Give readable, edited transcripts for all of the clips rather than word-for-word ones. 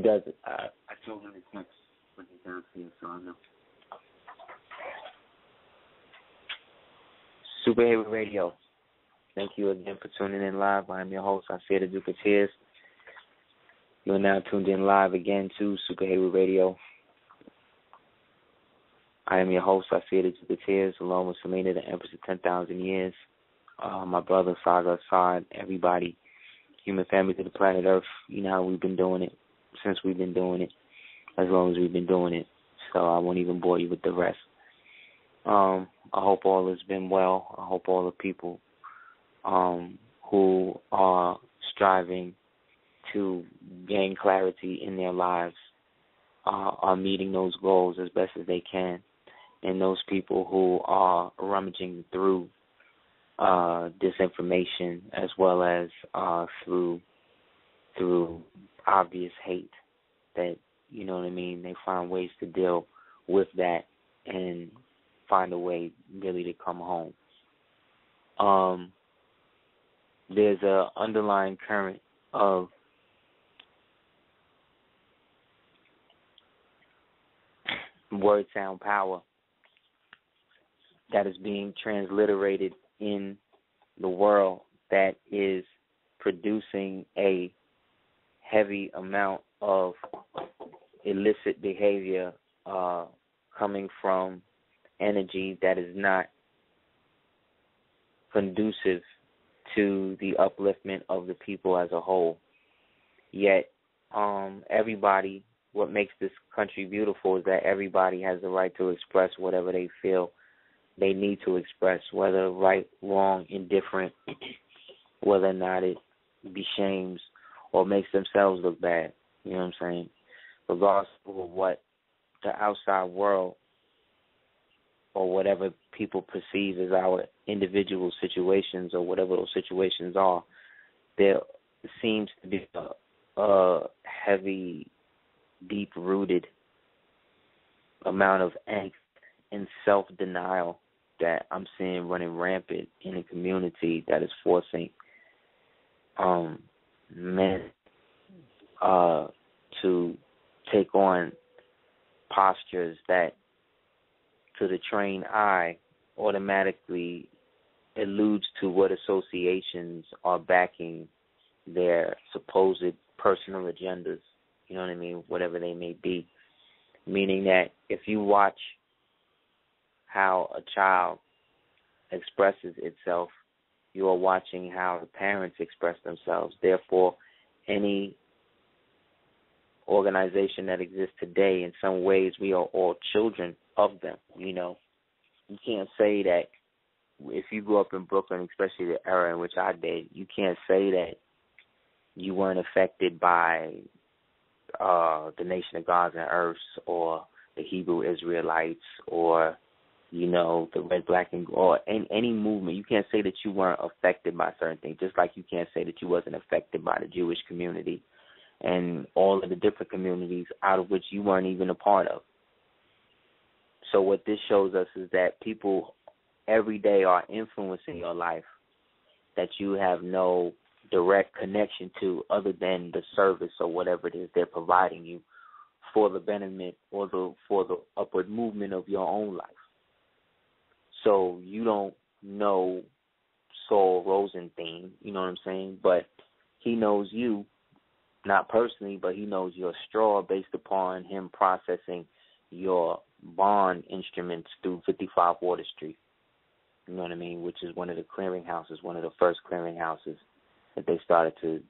does it? I told him to text when he's downstairs, so I know. Super Heru Radio. Thank you again for tuning in live. I am your host, Aseer the Duke of Tears. You are now tuned in live again to Super Heru Radio. I am your host, Aseer the Duke of Tears, along with Selena, the Empress of 10,000 Years. My brother, Saga, Assad, everybody, human family to the planet Earth. You know how we've been doing it since we've been doing it, as long as we've been doing it. So I won't even bore you with the rest. I hope all has been well. I hope all the people who are striving to gain clarity in their lives are meeting those goals as best as they can. And those people who are rummaging through disinformation as well as through obvious hate, that, you know what I mean, they find ways to deal with that and find a way really to come home. There's a underlying current of word sound power that is being transliterated in the world that is producing a heavy amount of illicit behavior coming from energy that is not conducive to the upliftment of the people as a whole. Yet, everybody, what makes this country beautiful is that everybody has the right to express whatever they feel they need to express, whether right, wrong, indifferent, whether or not it beshames or makes themselves look bad. You know what I'm saying? Regardless of what the outside world or whatever people perceive as our individual situations or whatever those situations are, there seems to be a heavy, deep-rooted amount of angst and self-denial that I'm seeing running rampant in a community that is forcing men to take on postures that, to the trained eye, automatically alludes to what associations are backing their supposed personal agendas, you know what I mean, whatever they may be. Meaning that if you watch how a child expresses itself, you are watching how the parents express themselves. Therefore, any organization that exists today, in some ways, we are all children of them, you know. You can't say that if you grew up in Brooklyn, especially the era in which I did, you can't say that you weren't affected by the Nation of Gods and Earths or the Hebrew Israelites or, you know, the Red, Black, and or any movement. You can't say that you weren't affected by certain things, just like you can't say that you wasn't affected by the Jewish community and all of the different communities out of which you weren't even a part of. So what this shows us is that people every day are influencing your life that you have no direct connection to other than the service or whatever it is they're providing you for the betterment or for the upward movement of your own life. So you don't know Saul Rosenthal, you know what I'm saying? But he knows you, not personally, but he knows your straw based upon him processing your bond instruments through 55 Water Street, you know what I mean, which is one of the clearinghouses, one of the first clearinghouses that they started to,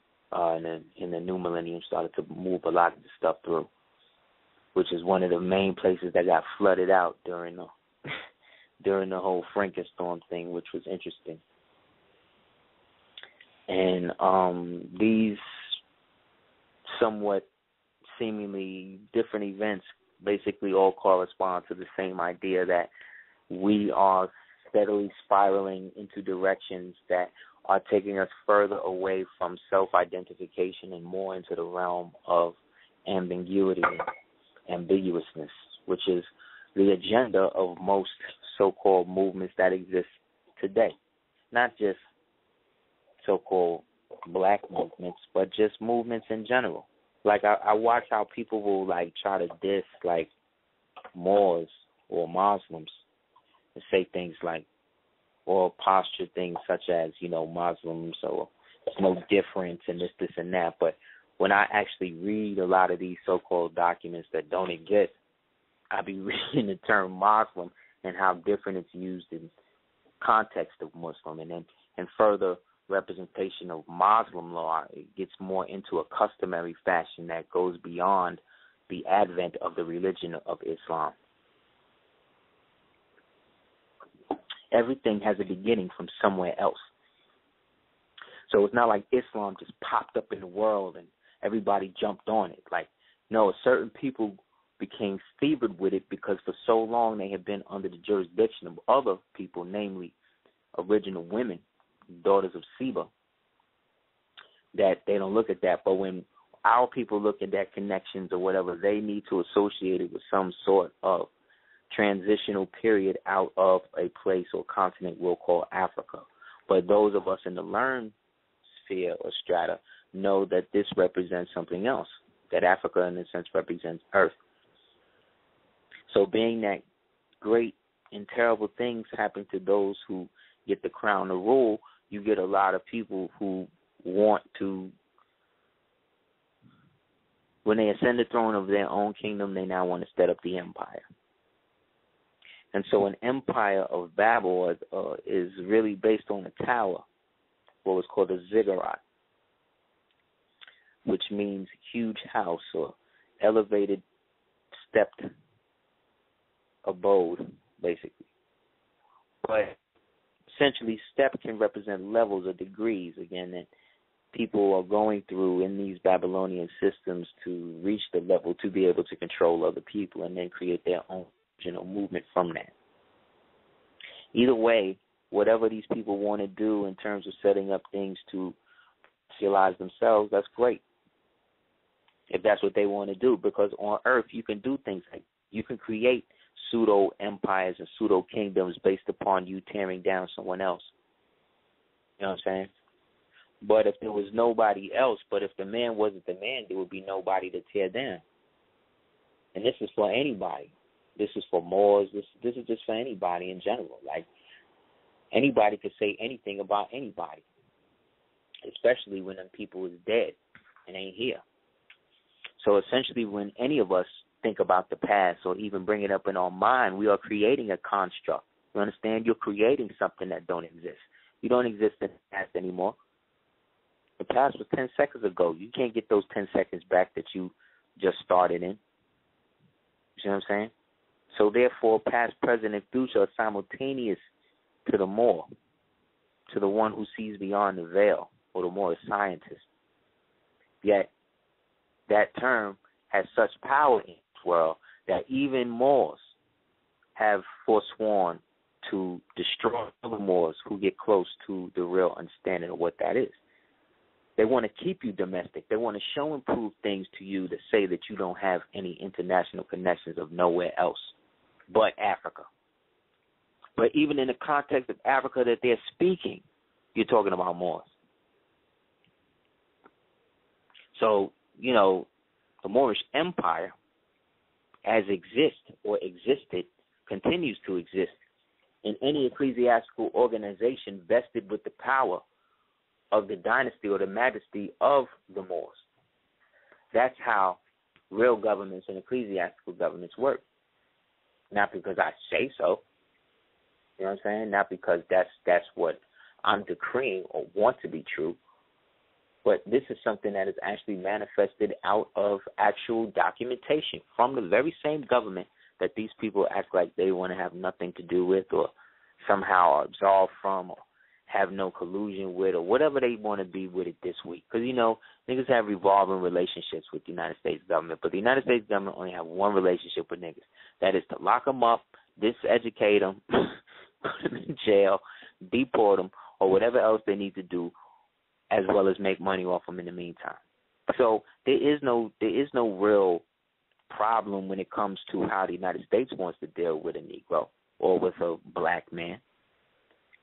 in the new millennium, started to move a lot of the stuff through, which is one of the main places that got flooded out during the during the whole Frankenstorm thing, which was interesting. And these somewhat seemingly different events basically all correspond to the same idea that we are steadily spiraling into directions that are taking us further away from self-identification and more into the realm of ambiguity and ambiguousness, which is the agenda of most so-called movements that exist today. Not just so-called black movements, but just movements in general. Like I watch how people will like try to diss like Moors or Muslims and say things like, or posture things such as, you know, Muslims or there's no difference in this, and that. But when I actually read a lot of these so-called documents that don't exist, I be reading the term Muslim and how different it's used in context of Muslim, and then in further representation of Muslim law, it gets more into a customary fashion that goes beyond the advent of the religion of Islam. Everything has a beginning from somewhere else. So it's not like Islam just popped up in the world and everybody jumped on it. Like, no, certain people became fevered with it because for so long they had been under the jurisdiction of other people, namely original women, daughters of Seba, that they don't look at that. But when our people look at that connections or whatever, they need to associate it with some sort of transitional period out of a place or continent we'll call Africa. But those of us in the learned sphere or strata know that this represents something else, that Africa in a sense represents Earth. So being that great and terrible things happen to those who get the crown to rule, you get a lot of people who want to, when they ascend the throne of their own kingdom, they now want to set up the empire. And so an empire of Babel is really based on a tower, what was called a ziggurat, which means huge house or elevated stepped abode, basically. But essentially, step can represent levels or degrees, again, that people are going through in these Babylonian systems to reach the level to be able to control other people and then create their own movement from that. Either way, whatever these people want to do in terms of setting up things to socialize themselves, that's great. If that's what they want to do, because on Earth you can do things like you can create pseudo empires and pseudo kingdoms based upon you tearing down someone else. You know what I'm saying? But if there was nobody else, but if the man wasn't the man, there would be nobody to tear down. And this is for anybody. This is for Moors. This is just for anybody in general. Like, anybody could say anything about anybody, especially when them people is dead and ain't here. So essentially, when any of us think about the past or even bring it up in our mind, we are creating a construct. You understand? You're creating something that don't exist. You don't exist in the past anymore. The past was 10 seconds ago. You can't get those 10 seconds back that you just started in. You see what I'm saying? So therefore, past, present, and future are simultaneous to the Moor, to the one who sees beyond the veil, or the Moor scientist. Yet, that term has such power in this world that even Moors have forsworn to destroy other Moors who get close to the real understanding of what that is. They want to keep you domestic. They want to show and prove things to you that say that you don't have any international connections of nowhere else but Africa. But even in the context of Africa that they're speaking, you're talking about Moors. So, you know, the Moorish Empire, as existed, continues to exist in any ecclesiastical organization vested with the power of the dynasty or the majesty of the Moors. That's how real governments and ecclesiastical governments work. Not because I say so, you know what I'm saying? Not because that's what I'm decreeing or want to be true, but this is something that is actually manifested out of actual documentation from the very same government that these people act like they want to have nothing to do with or somehow are absolved from or have no collusion with or whatever they want to be with it this week. Because, you know, niggas have revolving relationships with the United States government, but the United States government only have one relationship with niggas. That is to lock them up, diseducate them, put them in jail, deport them, or whatever else they need to do, as well as make money off them in the meantime. So there is no real problem when it comes to how the United States wants to deal with a Negro or with a black man.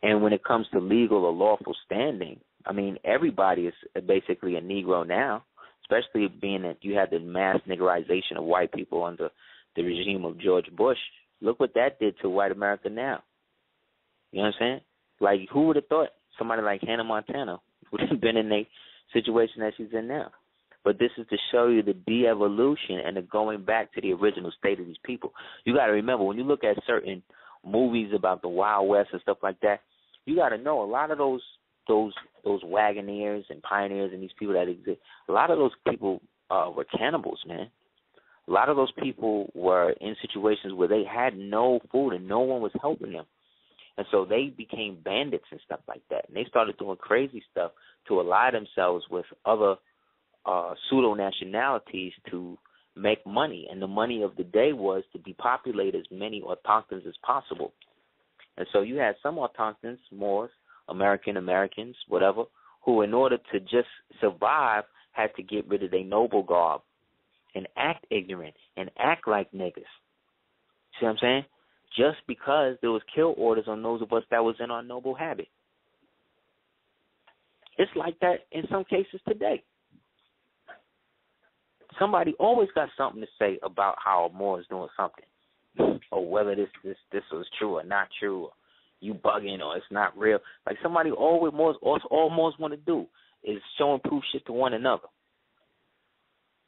And when it comes to legal or lawful standing, I mean, everybody is basically a Negro now, especially being that you had the mass niggerization of white people under the regime of George Bush. Look what that did to white America now. You know what I'm saying? Like, who would have thought somebody like Hannah Montana would have been in a situation that she's in now? But this is to show you the de-evolution and the going back to the original state of these people. You got to remember, when you look at certain movies about the Wild West and stuff like that, you got to know a lot of those wagoneers and pioneers and these people that exist, a lot of those people were cannibals, man. A lot of those people were in situations where they had no food and no one was helping them. And so they became bandits and stuff like that. And they started doing crazy stuff to ally themselves with other pseudo-nationalities to make money. And the money of the day was to depopulate as many autochtons as possible. And so you had some autochtons, Moors, Americans, whatever, who in order to just survive had to get rid of their noble garb and act ignorant and act like niggas. See what I'm saying? Just because there was kill orders on those of us that was in our noble habit. It's like that in some cases today. Somebody always got something to say about how a Moor is doing something, or whether this was true or not true, or you bugging or it's not real. Like somebody always all Moors want to do is show and prove shit to one another.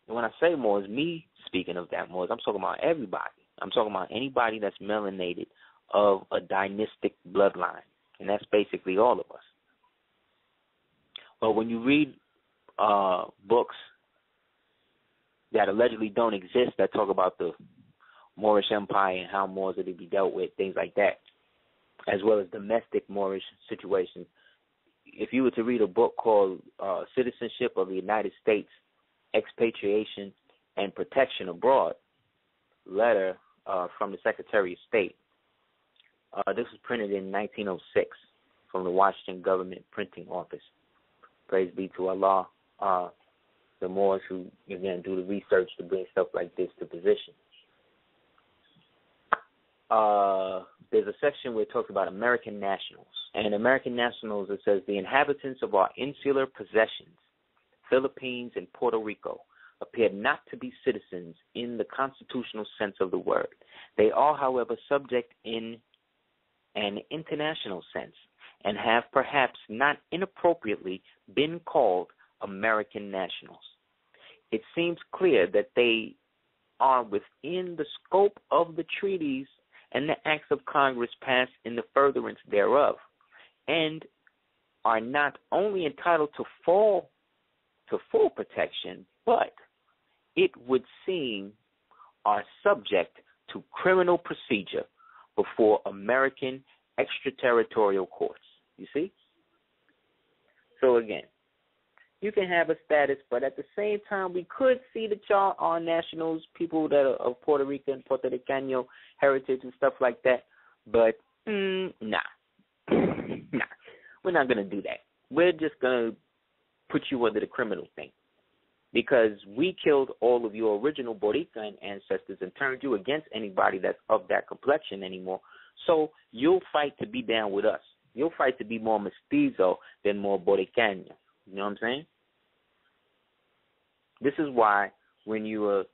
And when I say Moors, me speaking of that Moors, I'm talking about everybody. I'm talking about anybody that's melanated of a dynastic bloodline, and that's basically all of us. But when you read books that allegedly don't exist that talk about the Moorish Empire and how Moors are to be dealt with, things like that, as well as domestic Moorish situations, if you were to read a book called Citizenship of the United States, Expatriation and Protection Abroad, letter from the Secretary of State. This was printed in 1906 from the Washington Government Printing Office. Praise be to Allah, the Moors who, again, do the research to bring stuff like this to position. There's a section where it talks about American nationals. And in American nationals, it says, the inhabitants of our insular possessions, Philippines and Puerto Rico, appear not to be citizens in the constitutional sense of the word. They are, however, subject in an international sense and have perhaps not inappropriately been called American nationals. It seems clear that they are within the scope of the treaties and the acts of Congress passed in the furtherance thereof, and are not only entitled to full protection, but it would seem are subject to criminal procedure before American extraterritorial courts. You see? So again, you can have a status, but at the same time, we could see that y'all are nationals, people that are of Puerto Rican, Puerto Ricano heritage and stuff like that. But nah, we're not gonna do that. We're just gonna put you under the criminal thing, because we killed all of your original Borican ancestors and turned you against anybody that's of that complexion anymore. So you'll fight to be down with us. You'll fight to be more mestizo than more Boricano. You know what I'm saying? This is why when you're a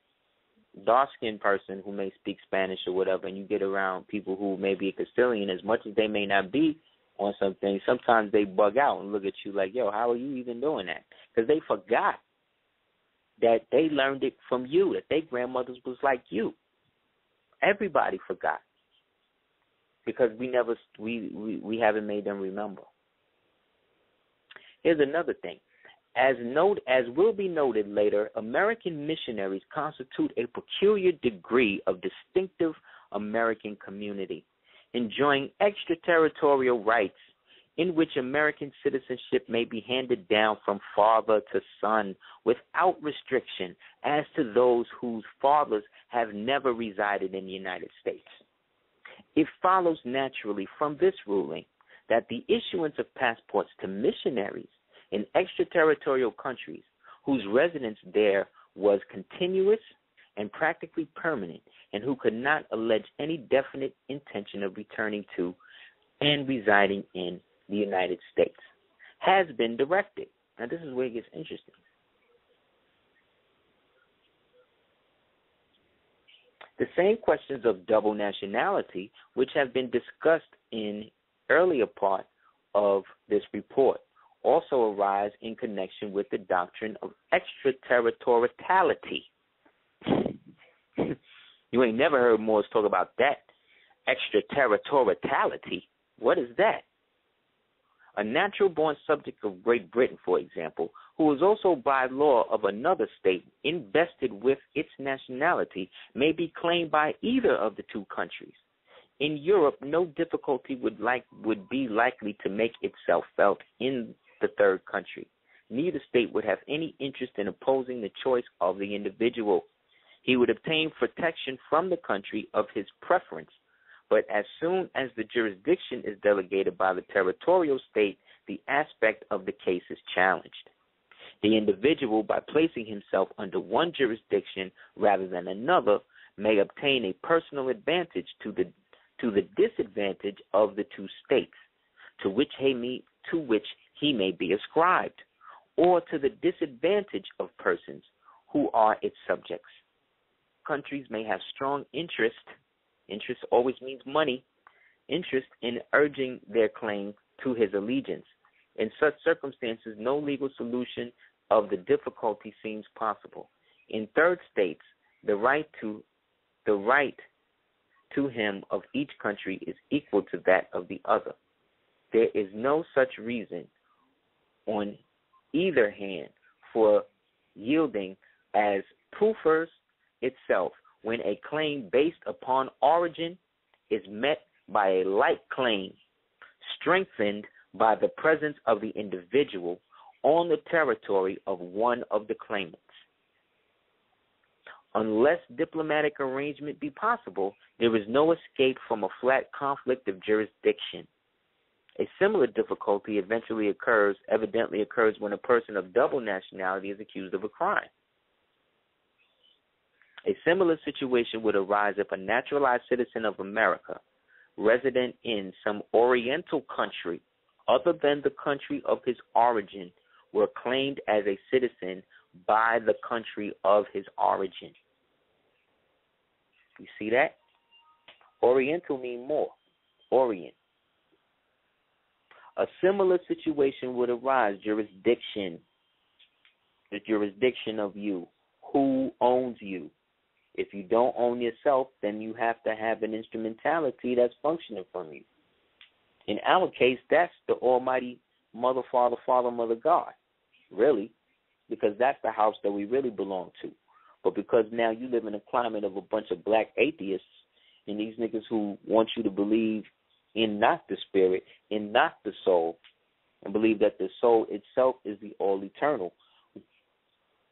dark-skinned person who may speak Spanish or whatever, and you get around people who may be a Castilian, as much as they may not be on something, sometimes they bug out and look at you like, yo, how are you even doing that? Because they forgot that they learned it from you, that their grandmothers was like you. Everybody forgot, because we haven't made them remember. Here's another thing. As will be noted later, American missionaries constitute a peculiar degree of distinctive American community, enjoying extraterritorial rights in which American citizenship may be handed down from father to son without restriction as to those whose fathers have never resided in the United States. It follows naturally from this ruling that the issuance of passports to missionaries in extraterritorial countries whose residence there was continuous and practically permanent, and who could not allege any definite intention of returning to and residing in the United States, has been directed. Now, this is where it gets interesting. The same questions of double nationality, which have been discussed in earlier part of this report, also arise in connection with the doctrine of extraterritoriality. You ain't never heard Moors talk about that. Extraterritoriality. What is that? A natural-born subject of Great Britain, for example, who is also by law of another state invested with its nationality, may be claimed by either of the two countries. In Europe, no difficulty would be likely to make itself felt in the third country. Neither state would have any interest in opposing the choice of the individual. He would obtain protection from the country of his preference, but as soon as the jurisdiction is delegated by the territorial state, the aspect of the case is challenged. The individual, by placing himself under one jurisdiction rather than another, may obtain a personal advantage to the disadvantage of the two states, to which he may be ascribed, or to the disadvantage of persons who are its subjects. Countries may have strong interest always means money, interest in urging their claim to his allegiance. In such circumstances, no legal solution of the difficulty seems possible. In third states, the right to him of each country is equal to that of the other. There is no such reason on either hand for yielding as proofers itself when a claim based upon origin is met by a like claim, strengthened by the presence of the individual on the territory of one of the claimants. Unless diplomatic arrangement be possible, there is no escape from a flat conflict of jurisdiction. A similar difficulty evidently occurs when a person of double nationality is accused of a crime. A similar situation would arise if a naturalized citizen of America, resident in some Oriental country other than the country of his origin, were claimed as a citizen by the country of his origin. You see that? Oriental mean more. Orient. A similar situation would arise, jurisdiction, the jurisdiction of you. Who owns you? If you don't own yourself, then you have to have an instrumentality that's functioning from you. In our case, that's the Almighty Mother, Father, Mother, God, really, because that's the house that we really belong to. But because now you live in a climate of a bunch of black atheists and these niggas who want you to believe in not the spirit, in not the soul, and believe that the soul itself is the all eternal,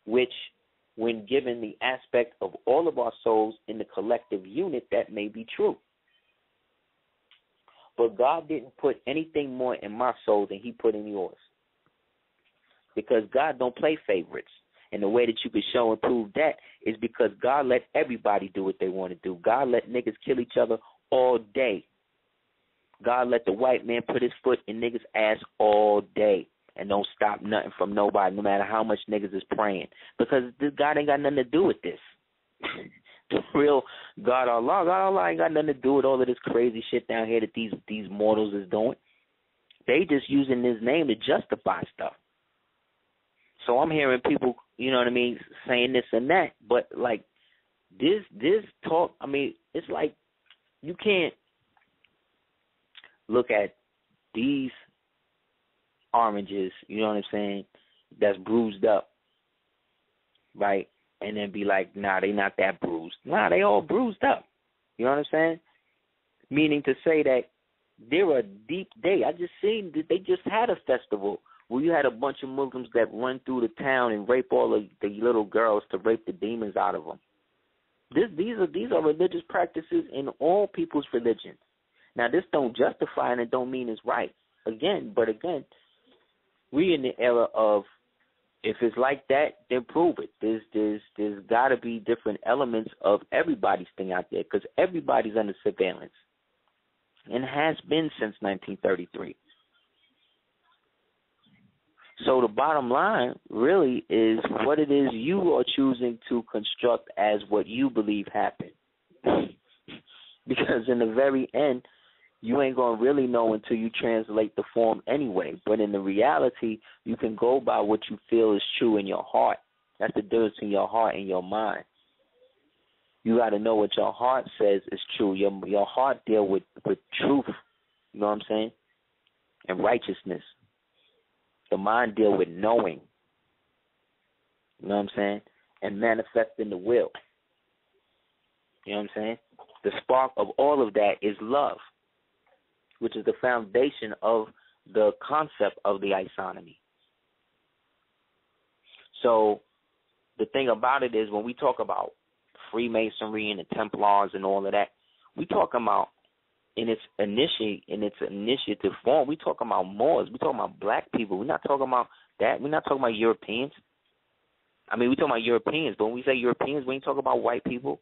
which, when given the aspect of all of our souls in the collective unit, that may be true. But God didn't put anything more in my soul than he put in yours. Because God don't play favorites. And the way that you can show and prove that is because God let everybody do what they want to do. God let niggas kill each other all day. God let the white man put his foot in niggas' ass all day and don't stop nothing from nobody, no matter how much niggas is praying. Because this God ain't got nothing to do with this. The real God Allah ain't got nothing to do with all of this crazy shit down here that these mortals is doing. They just using his name to justify stuff. So I'm hearing people, you know what I mean, saying this and that, but like this talk, I mean, it's like you can't look at these oranges, you know what I'm saying, that's bruised up, right? And then be like, nah, they not that bruised. Nah, they all bruised up. You know what I'm saying? Meaning to say that they're a deep day. I just seen that they just had a festival where you had a bunch of Muslims that run through the town and rape all of the little girls to rape the demons out of them. These are religious practices in all people's religions. Now, this don't justify and it don't mean it's right. Again, we in the era of if it's like that, then prove it. There's got to be different elements of everybody's thing out there because everybody's under surveillance and has been since 1933. So the bottom line really is what it is you are choosing to construct as what you believe happened. Because in the very end, you ain't going to really know until you translate the form anyway. But in the reality, you can go by what you feel is true in your heart. That's the difference between your heart and your mind. You got to know what your heart says is true. Your heart deal with truth, you know what I'm saying, and righteousness. The mind deal with knowing, you know what I'm saying, and manifesting the will. You know what I'm saying? The spark of all of that is love, which is the foundation of the concept of the isonomy. So the thing about it is when we talk about Freemasonry and the Templars and all of that, we talk about in its initiative form, we talk about Moors, we talking about black people. We're not talking about that. We're not talking about Europeans. I mean, we talking about Europeans, but when we say Europeans, we ain't talking about white people.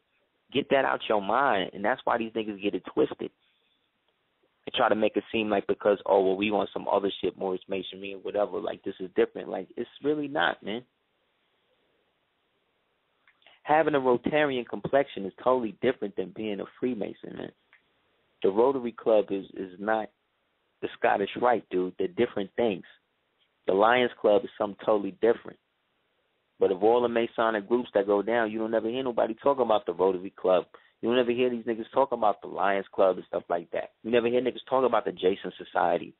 Get that out your mind, and that's why these niggas get it twisted. They try to make it seem like because, oh, well, we want some other shit, Moorish Masonry or whatever, like this is different. Like, it's really not, man. Having a Rotarian complexion is totally different than being a Freemason, man. The Rotary Club is not the Scottish Rite, dude. They're different things. The Lions Club is something totally different. But of all the Masonic groups that go down, you don't ever hear nobody talk about the Rotary Club. You don't ever hear these niggas talk about the Lions Club and stuff like that. You never hear niggas talk about the Jason Society.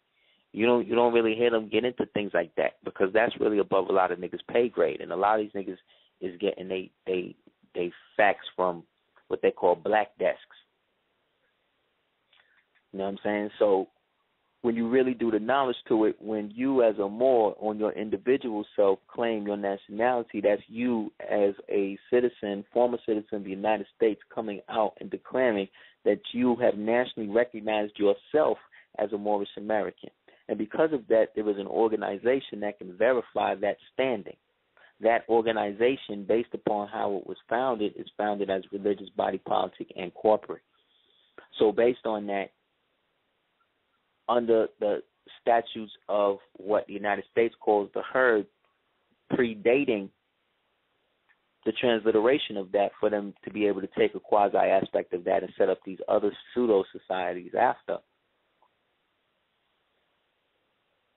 You don't really hear them get into things like that because that's really above a lot of niggas' pay grade. And a lot of these niggas is getting they facts from what they call black desks. You know what I'm saying? So when you really do the knowledge to it, when you as a Moor on your individual self claim your nationality, that's you as a citizen, former citizen of the United States coming out and declaring that you have nationally recognized yourself as a Moorish American. And because of that, there is an organization that can verify that standing. That organization, based upon how it was founded, is founded as religious, body politic, and corporate. So based on that, under the statutes of what the United States calls the herd, predating the transliteration of that for them to be able to take a quasi aspect of that and set up these other pseudo societies after.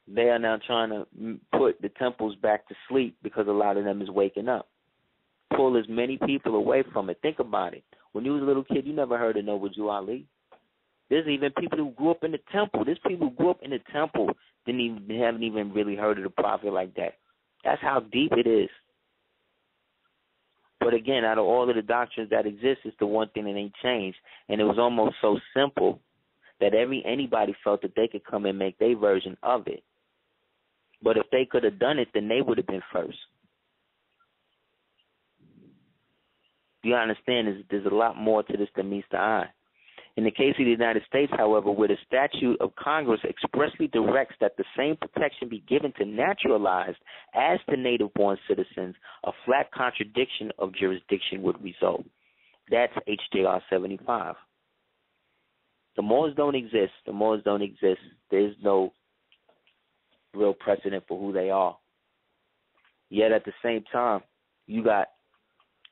They are now trying to put the temples back to sleep because a lot of them is waking up. Pull as many people away from it. Think about it. When you was a little kid, you never heard of Noble Jew Ali. There's even people who grew up in the temple. There's people who grew up in the temple haven't even really heard of the prophet like that. That's how deep it is. But again, out of all of the doctrines that exist, it's the one thing that ain't changed. And it was almost so simple that anybody felt that they could come and make their version of it. But if they could have done it, then they would have been first. You understand, there's a lot more to this than meets the eye. In the case of the United States, however, where the statute of Congress expressly directs that the same protection be given to naturalized as to native-born citizens, a flat contradiction of jurisdiction would result. That's HJR 75. The Moors don't exist. The Moors don't exist. There's no real precedent for who they are. Yet at the same time, you got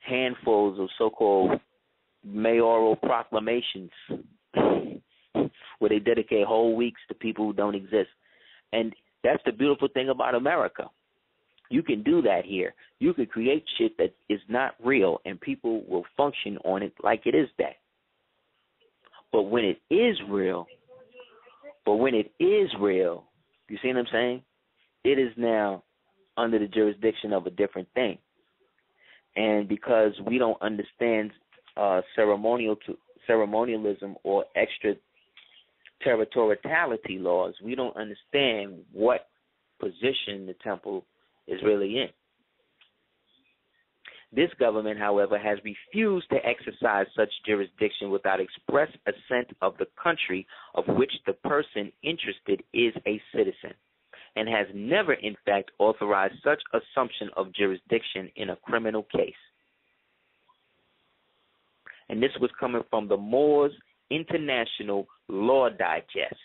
handfuls of so-called mayoral proclamations where they dedicate whole weeks to people who don't exist. And that's the beautiful thing about America. You can do that here. You can create shit that is not real and people will function on it like it is that. But when it is real, you see what I'm saying? It is now under the jurisdiction of a different thing. And because we don't understand ceremonialism or extraterritoriality laws, we don't understand what position the temple is really in. This government, however, has refused to exercise such jurisdiction without express assent of the country of which the person interested is a citizen, and has never, in fact, authorized such assumption of jurisdiction in a criminal case. And this was coming from the Moors International Law Digest.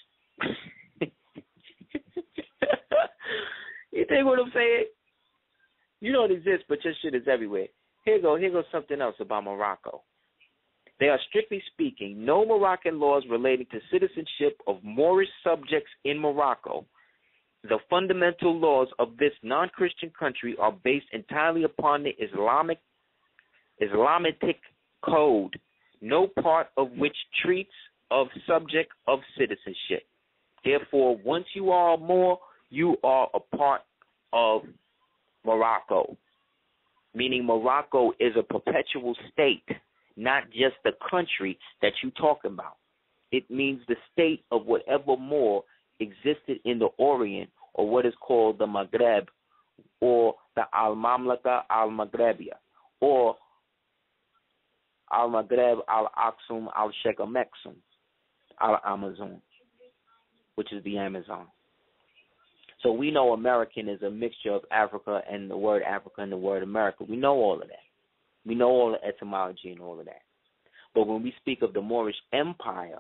You think what I'm saying? You don't exist, but your shit is everywhere. Here goes something else about Morocco. There are, strictly speaking, no Moroccan laws relating to citizenship of Moorish subjects in Morocco. The fundamental laws of this non-Christian country are based entirely upon the Islamic code, no part of which treats of subject of citizenship. Therefore, once you are a Moor, you are a part of Morocco, meaning Morocco is a perpetual state, not just the country that you're talking about. It means the state of whatever Moor existed in the Orient, or what is called the Maghreb, or the Al-Mamlaka Al-Maghrebia, or Al-Maghreb Al-Aksum Al-Shekameksum Al-Amazon, which is the Amazon. So we know American is a mixture of Africa and the word Africa and the word America. We know all of that. We know all the etymology and all of that. But when we speak of the Moorish Empire,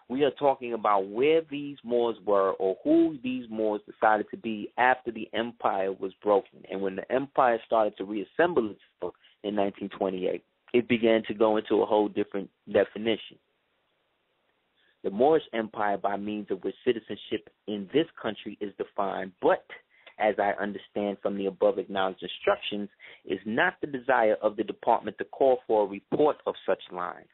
we are talking about where these Moors were, or who these Moors decided to be after the empire was broken. And when the empire started to reassemble itself in 1928, it began to go into a whole different definition. The Moorish Empire, by means of which citizenship in this country is defined, but as I understand from the above acknowledged instructions, is not the desire of the department to call for a report of such lines.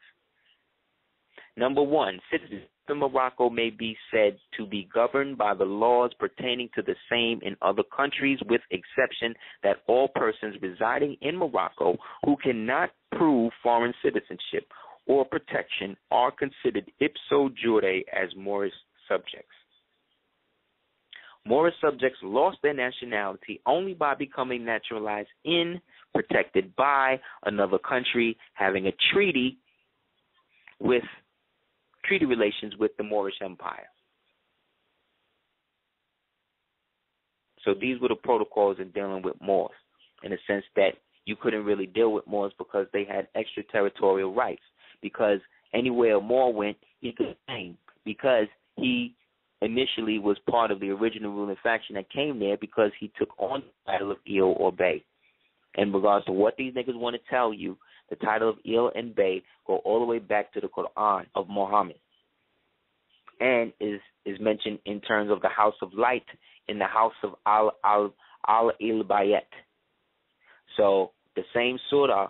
Number one, citizenship in Morocco may be said to be governed by the laws pertaining to the same in other countries, with exception that all persons residing in Morocco who cannot prove foreign citizenship or protection are considered ipso jure as Moorish subjects. Moorish subjects lost their nationality only by becoming naturalized in, protected by another country having a treaty relations with the Moorish Empire. So these were the protocols in dealing with Moors, in the sense that you couldn't really deal with Moors because they had extraterritorial rights. Because anywhere a Moor went, he could claim. Because he initially was part of the original ruling faction that came there, because he took on the title of Il or Bey. In regards to what these niggas want to tell you, the title of Il and Bey go all the way back to the Quran of Muhammad, and is mentioned in terms of the House of Light in the House of Al-Bayet. So the same surah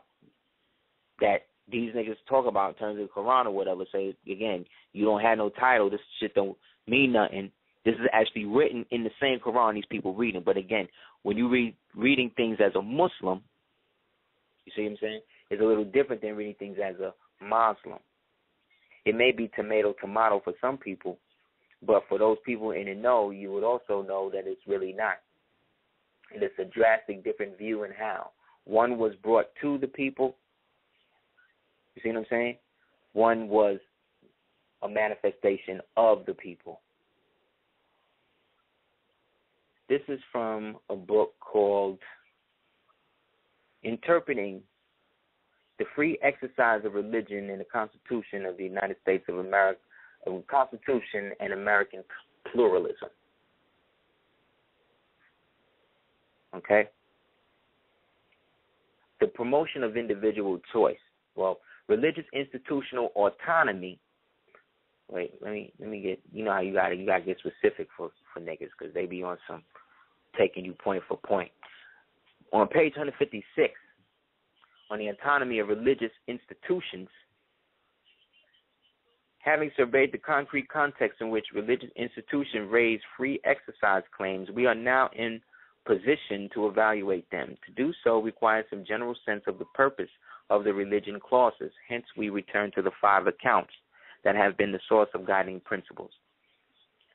that these niggas talk about in terms of the Quran or whatever, say, again, you don't have no title, this shit don't mean nothing. This is actually written in the same Quran these people reading. But again, when you reading things as a Muslim, you see what I'm saying? It's a little different than reading things as a Muslim. It may be tomato for some people, but for those people in the know, you would also know that it's really not. And it's a drastic different view in how. One was brought to the people. You see what I'm saying? One was a manifestation of the people. This is from a book called Interpreting the Free Exercise of Religion in the Constitution of the United States of America, Constitution and American Pluralism. Okay? The promotion of individual choice. Well, religious institutional autonomy. Wait, let me get. You know how you gotta get specific for niggas, because they be on some taking you point for point. On page 156, on the autonomy of religious institutions, having surveyed the concrete context in which religious institutions raise free exercise claims, we are now in position to evaluate them. To do so requires some general sense of the purpose of the religion clauses. Hence, we return to the 5 accounts that have been the source of guiding principles.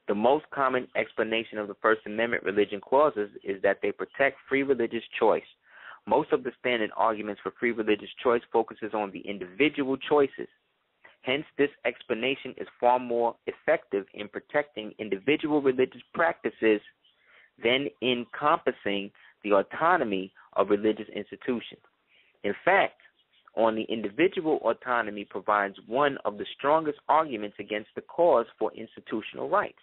The most common explanation of the First Amendment religion clauses is that they protect free religious choice. Most of the standard arguments for free religious choice focuses on the individual choices. Hence, this explanation is far more effective in protecting individual religious practices than encompassing the autonomy of religious institutions. In fact, on the individual autonomy provides one of the strongest arguments against the cause for institutional rights.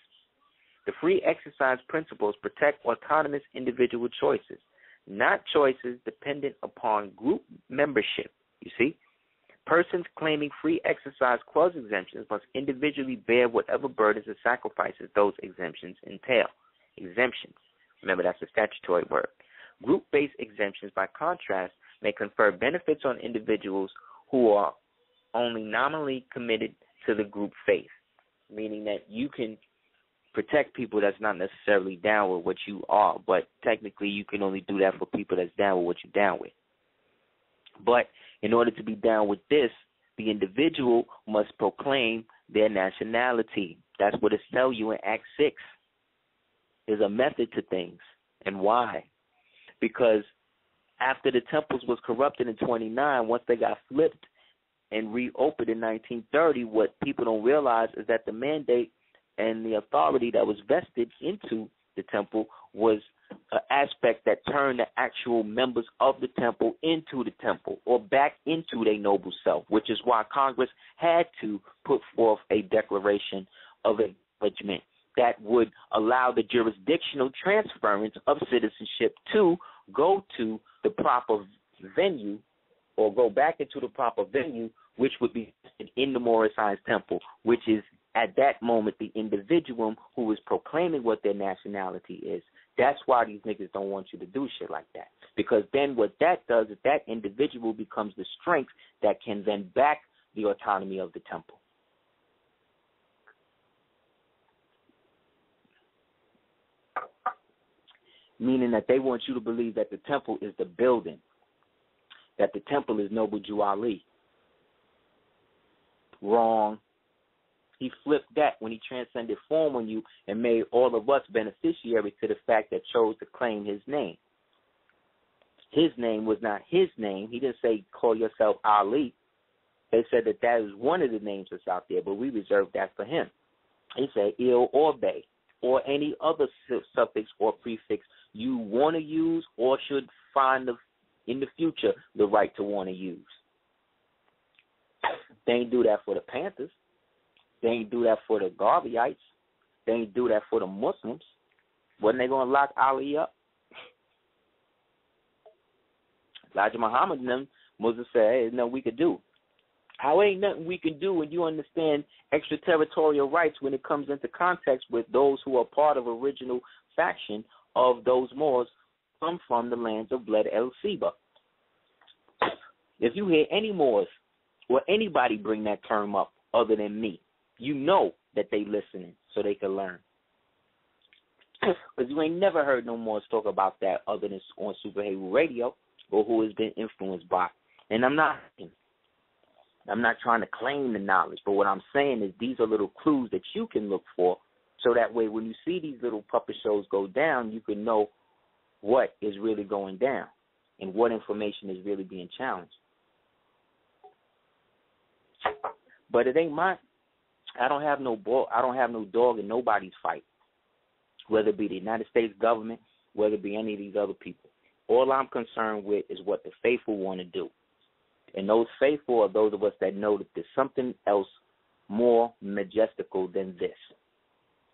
The free exercise principles protect autonomous individual choices, not choices dependent upon group membership. You see, Persons claiming free exercise clause exemptions must individually bear whatever burdens and sacrifices those exemptions entail. Exemptions. Remember, that's a statutory word. Group-based exemptions, by contrast, may confer benefits on individuals who are only nominally committed to the group faith, meaning that you can protect people that's not necessarily down with what you are, but technically you can only do that for people that's down with what you're down with. But in order to be down with this, the individual must proclaim their nationality. That's what it tells you in Act 6. There's a method to things. And why? Because after the temples was corrupted in 29, once they got flipped and reopened in 1930, what people don't realize is that the mandate and the authority that was vested into the temple was an aspect that turned the actual members of the temple into the temple or back into their noble self, which is why Congress had to put forth a declaration of acknowledgement that would allow the jurisdictional transference of citizenship to go to the proper venue or go back into the proper venue, which would be in the Moorish Science Temple, which is at that moment the individual who is proclaiming what their nationality is. That's why these niggas don't want you to do shit like that. Because then what that does is that individual becomes the strength that can then back the autonomy of the temple. Meaning that they want you to believe that the temple is the building, that the temple is Noble Jew Ali. Wrong. He flipped that when he transcended form on you and made all of us beneficiaries to the fact that chose to claim his name. His name was not his name. He didn't say call yourself Ali. They said that that is one of the names that's out there, but we reserved that for him. He said Il or Bay or any other suffix or prefix you want to use or should find in the future the right to want to use. They ain't do that for the Panthers. They ain't do that for the Garveyites. They ain't do that for the Muslims. Wasn't they going to lock Ali up? Elijah Muhammad and them Muslims said, hey, there's nothing we could do. How ain't nothing we can do when you understand extraterritorial rights when it comes into context with those who are part of original faction of those Moors come from the lands of Bled El Seba. If you hear any Moors or anybody bring that term up other than me, you know that they listening so they can learn. Because you ain't never heard no Moors talk about that other than on Super Heru Radio or who has been influenced by. And I'm not trying to claim the knowledge, but what I'm saying is these are little clues that you can look for so that way when you see these little puppet shows go down, you can know what is really going down and what information is really being challenged. But it ain't I don't have no dog in nobody's fight, whether it be the United States government, whether it be any of these other people. All I'm concerned with is what the faithful want to do. And those faithful are those of us that know that there's something else more majestical than this.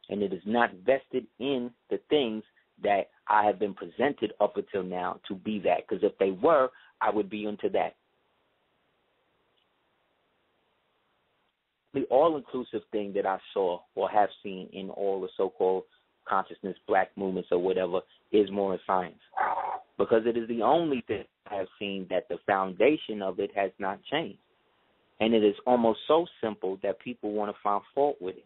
And it is not vested in the things that I have been presented up until now to be that. Because if they were, I would be into that. The all-inclusive thing that I saw or have seen in all the so-called consciousness, black movements or whatever is moral science. Because it is the only thing I have seen that the foundation of it has not changed. And it is almost so simple that people want to find fault with it.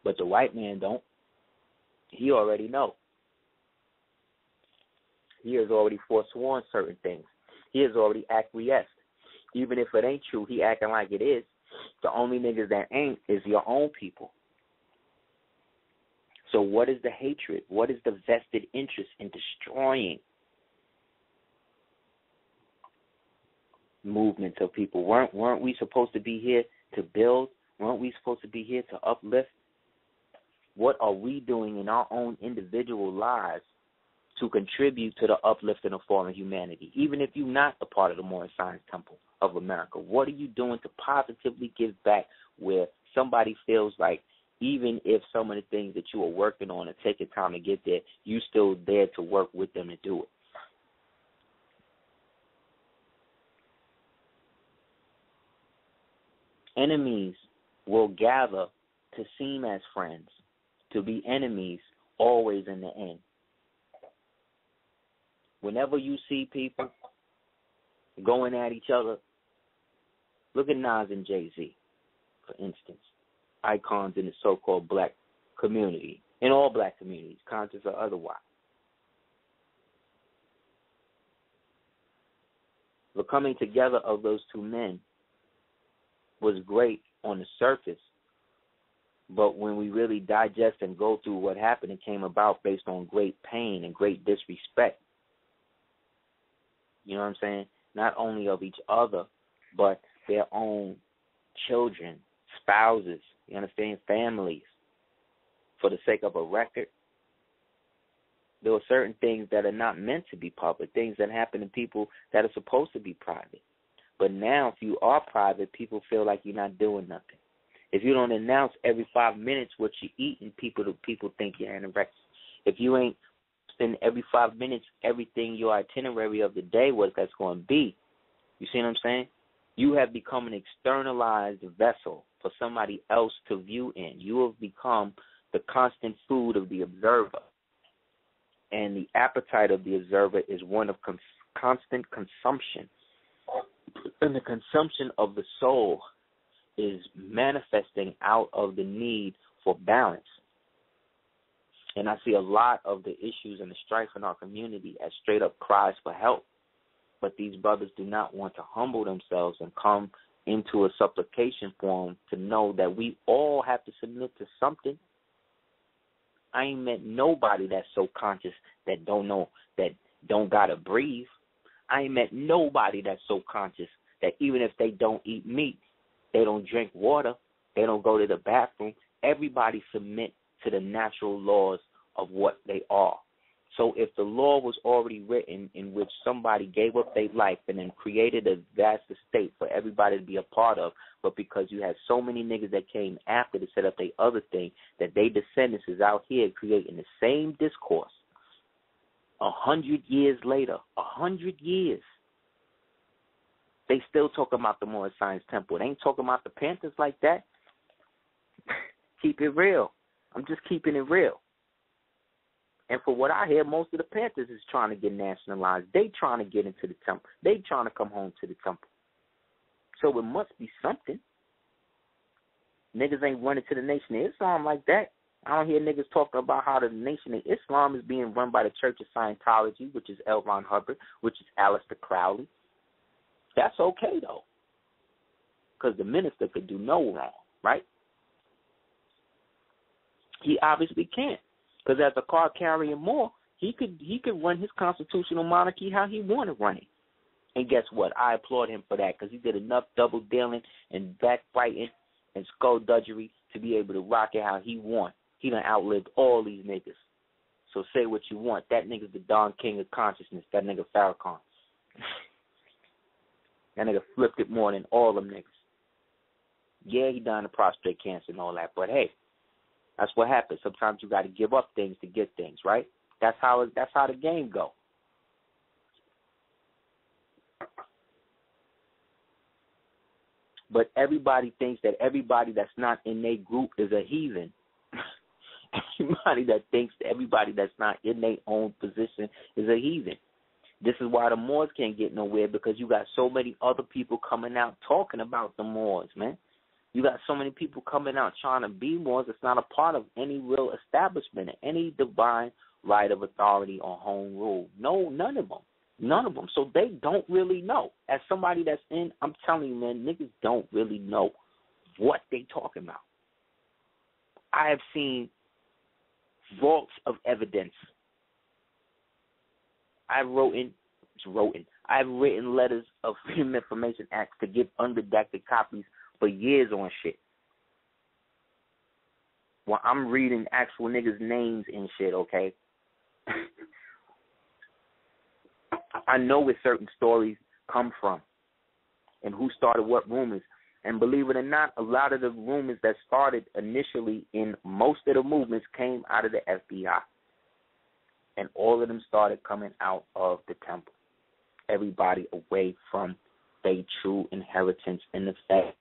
But the white man don't. He already know. He has already forsworn certain things. He has already acquiesced. Even if it ain't true, he acting like it is. The only niggas that ain't is your own people. So what is the hatred? What is the vested interest in destroying movements of people? Weren't we supposed to be here to build? Weren't we supposed to be here to uplift? What are we doing in our own individual lives to contribute to the uplift and the fall of humanity? Even if you're not a part of the Moorish Science Temple of America, what are you doing to positively give back where somebody feels like even if some of the things that you are working on and taking time to get there, you still there to work with them to do it? Enemies will gather to seem as friends, to be enemies always in the end. Whenever you see people going at each other, look at Nas and Jay-Z, for instance, icons in the so-called black community, in all black communities, conscious or otherwise. The coming together of those two men was great on the surface, but when we really digest and go through what happened, it came about based on great pain and great disrespect. You know what I'm saying? Not only of each other, but their own children, spouses, you understand, families. For the sake of a record, there were certain things that are not meant to be public, things that happen to people that are supposed to be private. But now, if you are private, people feel like you're not doing nothing. If you don't announce every 5 minutes what you eat, and people think you're anorexic. If you ain't spend every 5 minutes everything your itinerary of the day was that's going to be, you see what I'm saying? You have become an externalized vessel for somebody else to view in. You have become the constant food of the observer. And the appetite of the observer is one of constant consumption. And the consumption of the soul is manifesting out of the need for balance. And I see a lot of the issues and the strife in our community as straight up cries for help. But these brothers do not want to humble themselves and come into a supplication form to know that we all have to submit to something. I ain't met nobody that's so conscious that don't know, that don't gotta breathe. I ain't met nobody that's so conscious that even if they don't eat meat, they don't drink water, they don't go to the bathroom. Everybody submit to the natural laws of what they are. So if the law was already written in which somebody gave up their life and then created a vast estate for everybody to be a part of, but because you had so many niggas that came after to set up their other thing, that they descendants is out here creating the same discourse 100 years later, 100 years, they still talking about the Moorish Science Temple. They ain't talking about the Panthers like that. Keep it real. I'm just keeping it real. And for what I hear, most of the Panthers is trying to get nationalized. They trying to get into the temple. They trying to come home to the temple. So it must be something. Niggas ain't running to the Nation of Islam like that. I don't hear niggas talking about how the Nation of Islam is being run by the Church of Scientology, which is L. Ron Hubbard, which is Aleister Crowley. That's okay, though, because the minister could do no wrong, right? He obviously can't, because as a card-carrying Moor, he could run his constitutional monarchy how he want to run it. And guess what? I applaud him for that, because he did enough double-dealing and backbiting and skullduggery to be able to rock it how he want. He done outlived all these niggas. So say what you want. That nigga's the Don King of consciousness, that nigga Farrakhan. That nigga flipped it more than all them niggas. Yeah, he died of prostate cancer and all that, but hey, that's what happens. Sometimes you got to give up things to get things, right? That's how the game go. But everybody thinks that everybody that's not in their group is a heathen. Everybody that thinks that everybody that's not in their own position is a heathen. This is why the Moors can't get nowhere, because you got so many other people coming out talking about the Moors, man. You got so many people coming out trying to be Moors that's not a part of any real establishment, any divine right of authority or home rule. No, none of them. None of them. So they don't really know. As somebody that's in, I'm telling you, man, niggas don't really know what they talking about. I have seen vaults of evidence. I've written letters of Freedom of Information Acts to give unredacted copies for years on shit. Well, I'm reading actual niggas' names and shit, okay? I know where certain stories come from and who started what rumors. And believe it or not, a lot of the rumors that started initially in most of the movements came out of the FBI. And all of them started coming out of the temple. Everybody away from their true inheritance and the fact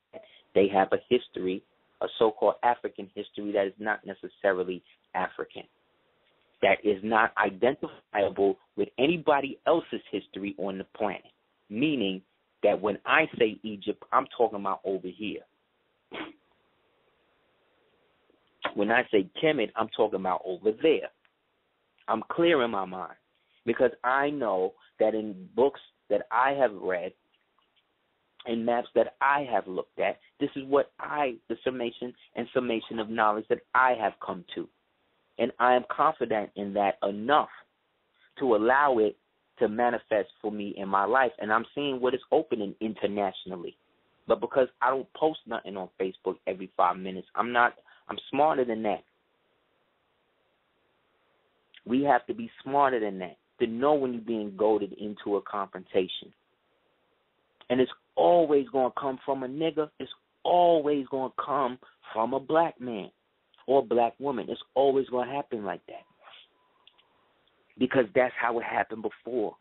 They have a history, a so-called African history that is not necessarily African, that is not identifiable with anybody else's history on the planet, meaning that when I say Egypt, I'm talking about over here. When I say Kemet, I'm talking about over there. I'm clear in my mind because I know that in books that I have read and maps that I have looked at, this is what the summation of knowledge that I have come to. And I am confident in that enough to allow it to manifest for me in my life. And I'm seeing what is opening internationally. But because I don't post nothing on Facebook every 5 minutes, I'm smarter than that. We have to be smarter than that to know when you're being goaded into a confrontation. And it's always going to come from a nigga. It's always going to come from a black man or black woman. It's always going to happen like that. Because that's how it happened before.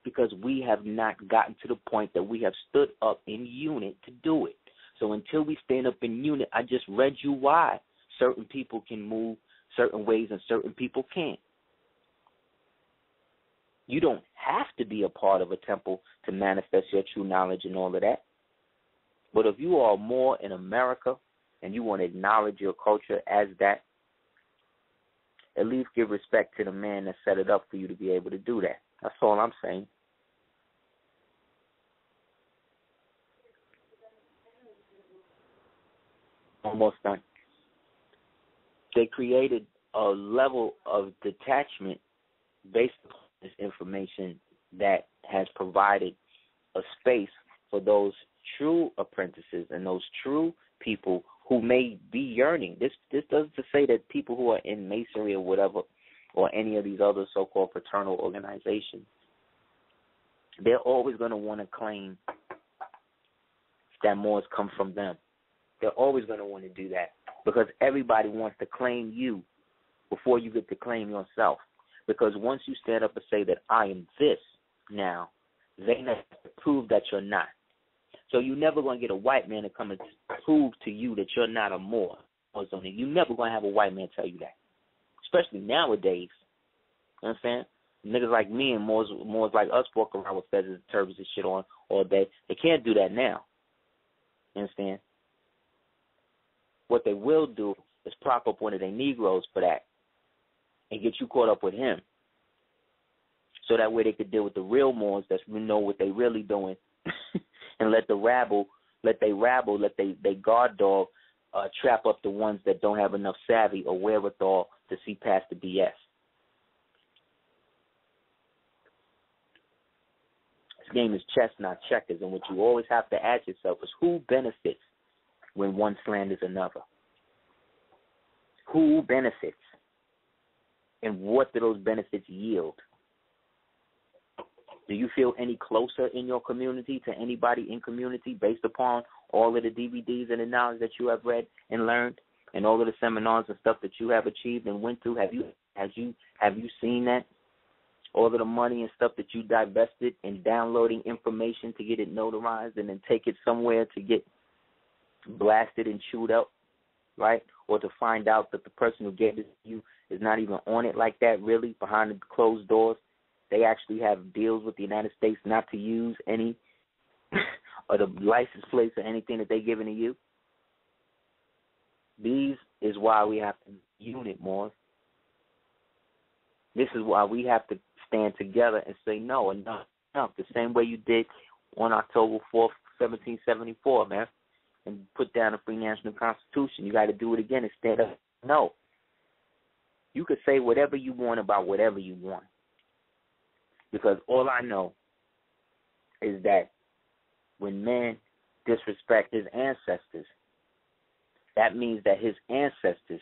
Because we have not gotten to the point that we have stood up in unit to do it. So until we stand up in unit, I just read you why certain people can move certain ways and certain people can't. You don't have to be a part of a temple to manifest your true knowledge and all of that. But if you are more in America and you want to acknowledge your culture as that, at least give respect to the man that set it up for you to be able to do that. That's all I'm saying. Almost done. They created a level of detachment based on this information that has provided a space for those true apprentices and those true people who may be yearning. This doesn't say that people who are in Masonry or whatever or any of these other so-called fraternal organizations, they're always going to want to claim that more has come from them. They're always going to want to do that because everybody wants to claim you before you get to claim yourself. Because once you stand up and say that I am this now, they have to prove that you're not. So you're never going to get a white man to come and prove to you that you're not a Moor or something. You're never going to have a white man tell you that, especially nowadays. You know what I'm saying? Niggas like me and Moors like us walk around with feathers and turbans and shit on all day. They can't do that now. You understand? What they will do is prop up one of their Negroes for that and get you caught up with him. So that way they could deal with the real Moors that know what they really doing and let they guard dog trap up the ones that don't have enough savvy or wherewithal to see past the BS. This game is chess, not checkers, and what you always have to ask yourself is who benefits when one slanders another? Who benefits? And what do those benefits yield? Do you feel any closer in your community to anybody in community based upon all of the DVDs and the knowledge that you have read and learned and all of the seminars and stuff that you have achieved and went through? Have you seen that? All of the money and stuff that you divested in downloading information to get it notarized and then take it somewhere to get blasted and chewed up, right? Or to find out that the person who gave it to you is not even on it like that, really, behind the closed doors. They actually have deals with the United States not to use any or the license plates or anything that they're giving to you. These is why we have to unit more. This is why we have to stand together and say no, enough. The same way you did on October 4th, 1774, man, and put down a free national constitution. You got to do it again and stand up. No. You could say whatever you want about whatever you want. Because all I know is that when man disrespect his ancestors, that means that his ancestors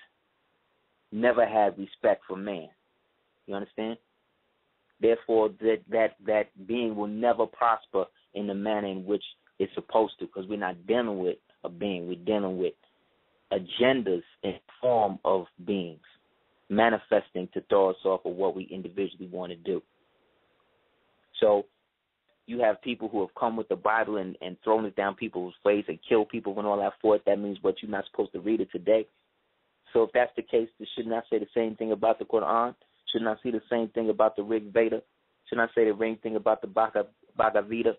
never had respect for man. You understand? Therefore, that being will never prosper in the manner in which it's supposed to, because we're not dealing with a being. We're dealing with agendas in form of beings manifesting to throw us off of what we individually want to do. So you have people who have come with the Bible and thrown it down people's face and killed people and all that for it. That means what, you're not supposed to read it today. So if that's the case, shouldn't I say the same thing about the Quran? Shouldn't I say the same thing about the Rig Veda? Shouldn't I say the same thing about the Bhagavad Gita?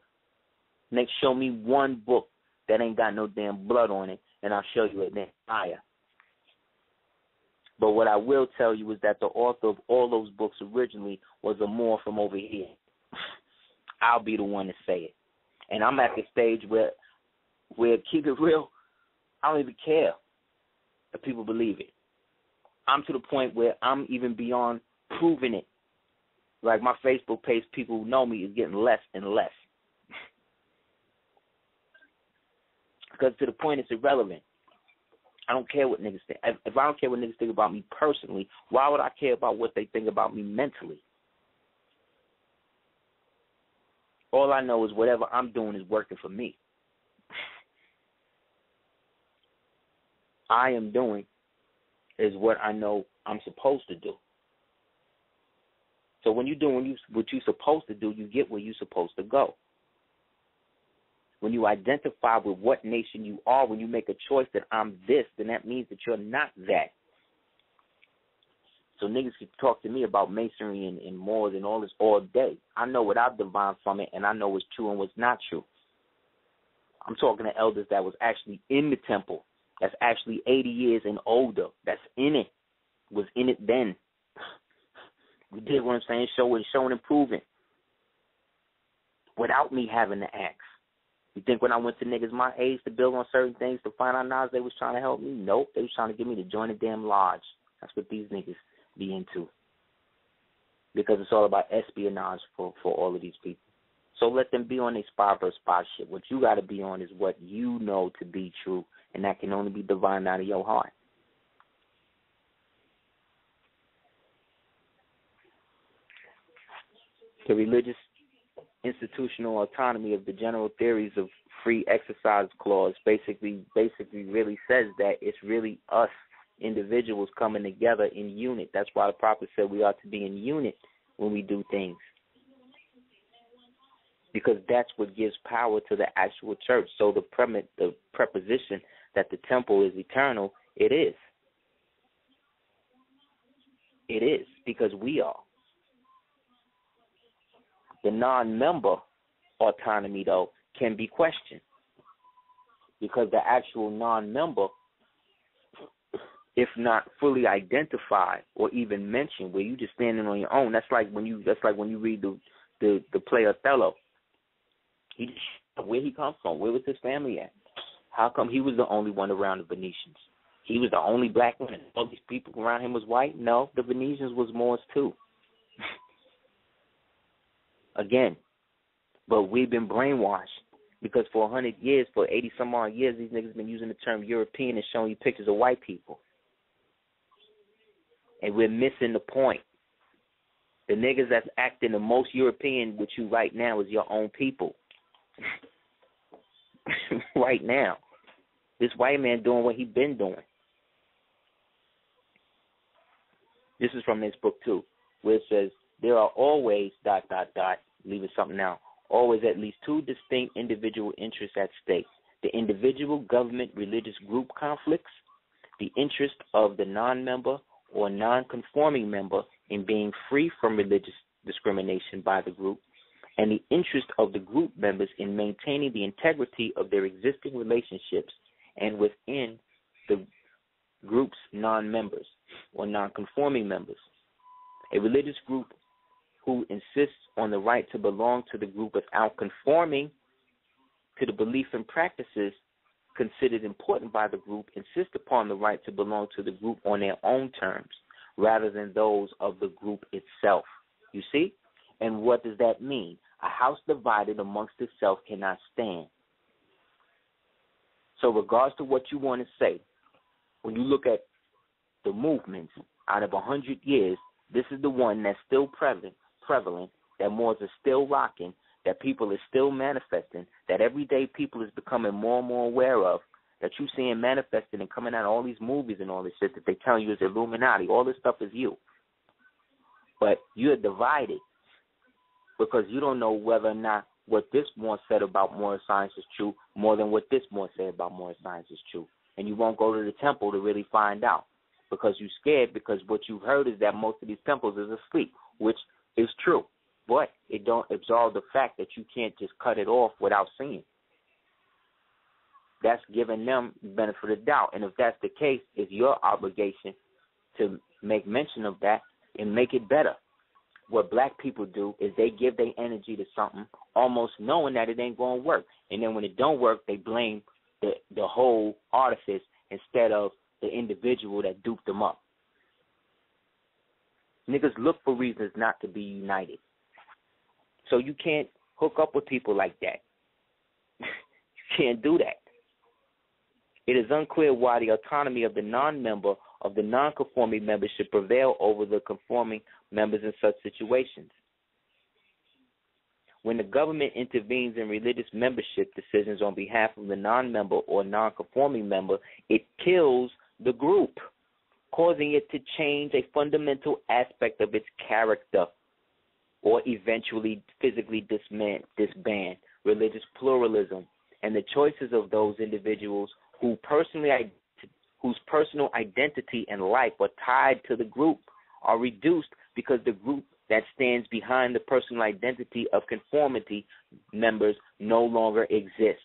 Next, show me one book that ain't got no damn blood on it, and I'll show you a damn ayah. But what I will tell you is that the author of all those books originally was a Moor from over here. I'll be the one to say it. And I'm at the stage where keep it real, I don't even care if people believe it. I'm to the point where I'm even beyond proving it. Like my Facebook page, people who know me is getting less and less. Because to the point it's irrelevant. I don't care what niggas think. If I don't care what niggas think about me personally, why would I care about what they think about me mentally? All I know is whatever I'm doing is working for me. I am doing is what I know I'm supposed to do. So when you're doing what you're supposed to do, you get where you're supposed to go. When you identify with what nation you are, when you make a choice that I'm this, then that means that you're not that. So niggas can talk to me about masonry and Moors and all this all day. I know what I've divined from it, and I know what's true and what's not true. I'm talking to elders that was actually in the temple, that's actually 80 years and older, that's in it, was in it then. We did what I'm saying, showing and proving, without me having to ask. You think when I went to niggas my age to build on certain things to find out knowledge, they was trying to help me? Nope, they was trying to get me to join a damn lodge. That's what these niggas be into. Because it's all about espionage for all of these people. So let them be on their spy versus spy shit. What you got to be on is what you know to be true, and that can only be divined out of your heart. The religious institutional autonomy of the general theories of free exercise clause basically really says that it's really us individuals coming together in unit. That's why the prophet said we ought to be in unit when we do things, because that's what gives power to the actual church. So the preposition that the temple is eternal, it is. It is, because we are. The non-member autonomy, though, can be questioned, because the actual non-member, if not fully identified or even mentioned, where you just standing on your own, that's like when you read the play Othello. Where he comes from, where was his family at? How come he was the only one around the Venetians? He was the only black one, and all these people around him was white? No, the Venetians was Moors too. Again, but we've been brainwashed, because for 100 years, for 80-some-odd years, these niggas been using the term European and showing you pictures of white people. And we're missing the point. The niggas that's acting the most European with you right now is your own people. Right now. This white man doing what he been doing. This is from this book, too, where it says, there are always, ... leaving something out, always at least two distinct individual interests at stake: the individual government religious group conflicts, the interest of the non-member or non-conforming member in being free from religious discrimination by the group, and the interest of the group members in maintaining the integrity of their existing relationships and within the group's non-members or non-conforming members. A religious group who insists on the right to belong to the group without conforming to the belief and practices considered important by the group insist upon the right to belong to the group on their own terms rather than those of the group itself. You see? And what does that mean? A house divided amongst itself cannot stand. So regards to what you want to say, when you look at the movements out of 100 years, this is the one that's still prevalent, that Moors are still rocking, that people are still manifesting, that everyday people is becoming more and more aware of, that you seeing manifesting and coming out of all these movies and all this shit that they tell you is Illuminati. All this stuff is you. But you're divided because you don't know whether or not what this one said about moral science is true more than what this one said about moral science is true. And you won't go to the temple to really find out because you're scared, because what you've heard is that most of these temples is asleep, which is true. But it don't absolve the fact that you can't just cut it off without seeing. That's giving them the benefit of the doubt. And if that's the case, it's your obligation to make mention of that and make it better. What black people do is they give their energy to something almost knowing that it ain't going to work. And then when it don't work, they blame the whole artifice instead of the individual that duped them up. Niggas look for reasons not to be united. So you can't hook up with people like that. You can't do that. It is unclear why the autonomy of the non-member of the non-conforming member should prevail over the conforming members in such situations. When the government intervenes in religious membership decisions on behalf of the non-member or non-conforming member, it kills the group, causing it to change a fundamental aspect of its character or eventually physically disband religious pluralism and the choices of those individuals whose personal identity and life are tied to the group are reduced because the group that stands behind the personal identity of conformity members no longer exists.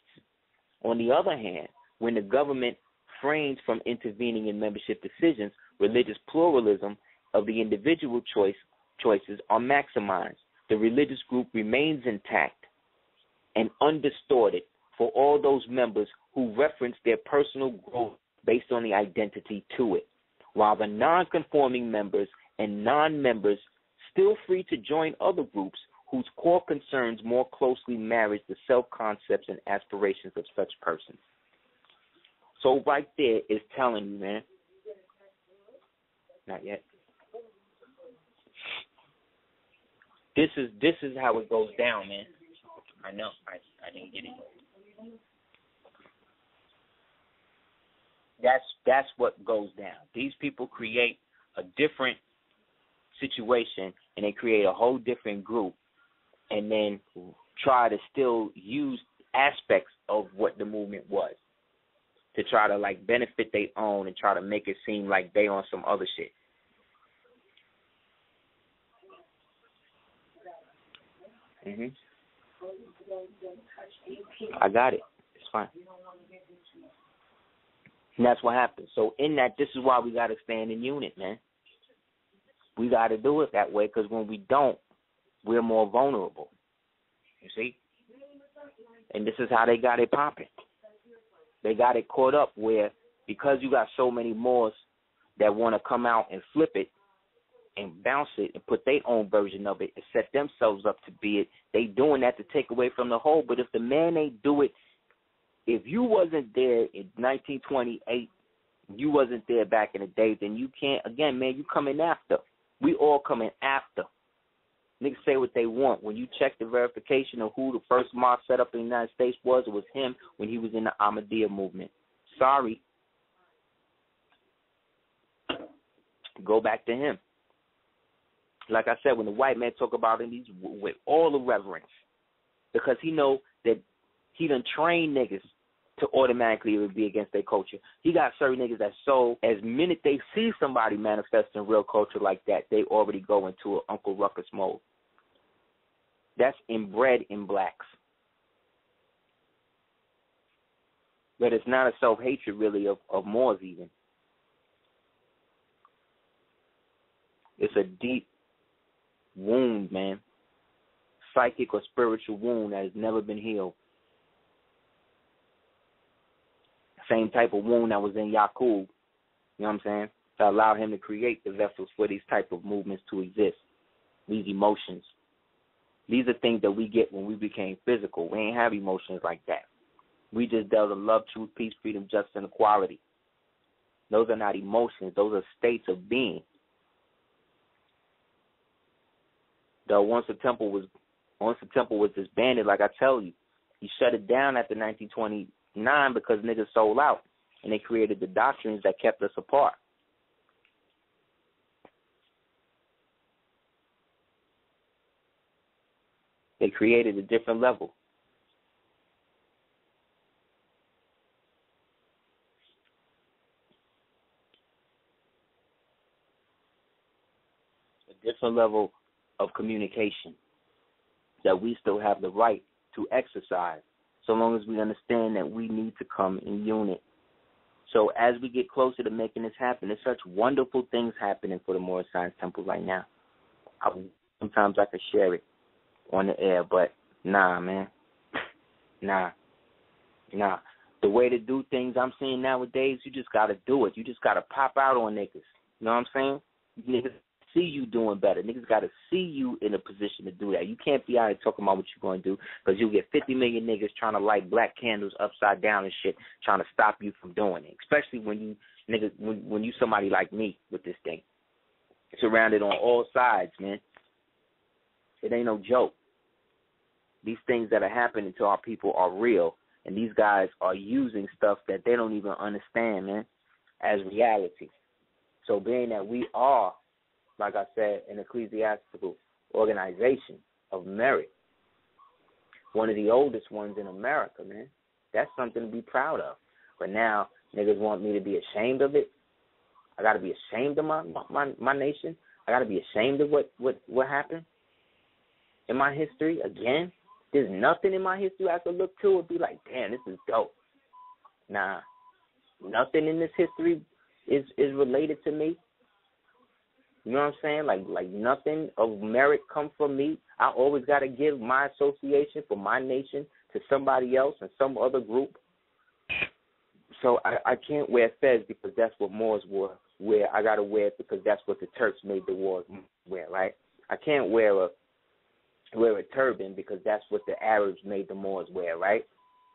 On the other hand, when the government refrains from intervening in membership decisions, religious pluralism of the individual choices are maximized. The religious group remains intact and undistorted for all those members who reference their personal growth based on the identity to it, while the non-conforming members and non-members still free to join other groups whose core concerns more closely marry the self-concepts and aspirations of such persons. So right there is telling you, man. Not yet. This is how it goes down, man. I know. I didn't get it. That's what goes down. These people create a different situation, and they create a whole different group, and then try to still use aspects of what the movement was to try to like benefit their own and try to make it seem like they on some other shit. I got it. It's fine. And that's what happens. So in that, this is why we got to stand in unit, man. We got to do it that way because when we don't, we're more vulnerable. You see? And this is how they got it popping. They got it caught up where because you got so many Moors that want to come out and flip it and bounce it and put their own version of it and set themselves up to be it, they doing that to take away from the whole. But if the man ain't do it, if you wasn't there in 1928, you wasn't there back in the day, then you can't, again, man, you coming after. We all coming after. Niggas say what they want. When you check the verification of who the first mosque set up in the United States was, it was him when he was in the Ahmadiyya movement. Sorry. Go back to him. Like I said, when the white man talk about it, he's with all the reverence because he know that he done trained niggas to automatically be against their culture. He got certain niggas that so as minute they see somebody manifesting real culture like that, they already go into an Uncle Ruckus mode. That's inbred in blacks. But it's not a self-hatred really of Moors even. It's a deep wound, man. Psychic or spiritual wound that has never been healed. Same type of wound that was in Yaqub, you know what I'm saying, that allowed him to create the vessels for these type of movements to exist, these emotions. These are things that we get when we became physical. We ain't have emotions like that. We just dealt in love, truth, peace, freedom, justice, and equality. Those are not emotions. Those are states of being. Though once the temple was disbanded, like I tell you, he shut it down after 1929 because niggas sold out, and they created the doctrines that kept us apart. They created a different level. A different level of communication that we still have the right to exercise, so long as we understand that we need to come in unit. So as we get closer to making this happen, there's such wonderful things happening for the Moral Science Temple right now. Sometimes I could share it on the air, but nah, man. Nah. The way to do things I'm seeing nowadays, you just got to do it. You just got to pop out on niggas. You know what I'm saying? Niggas see you doing better. Niggas got to see you in a position to do that. You can't be out here talking about what you're going to do, because you'll get 50 million niggas trying to light black candles upside down and shit, trying to stop you from doing it, especially when you niggas, when you somebody like me with this thing. Surrounded on all sides, man. It ain't no joke. These things that are happening to our people are real, and these guys are using stuff that they don't even understand, man, as reality. So being that we are, like I said, an ecclesiastical organization of merit, one of the oldest ones in America, man, that's something to be proud of. But now niggas want me to be ashamed of it. I got to be ashamed of my nation. I got to be ashamed of what happened in my history. Again, there's nothing in my history I could look to and be like, damn, this is dope. Nah, nothing in this history is related to me. You know what I'm saying? Like nothing of merit come from me. I always got to give my association for my nation to somebody else and some other group. So I can't wear fez because that's what Moors wore. I got to wear it because that's what the Turks made the Moors wear, right? I can't wear a turban because that's what the Arabs made the Moors wear, right?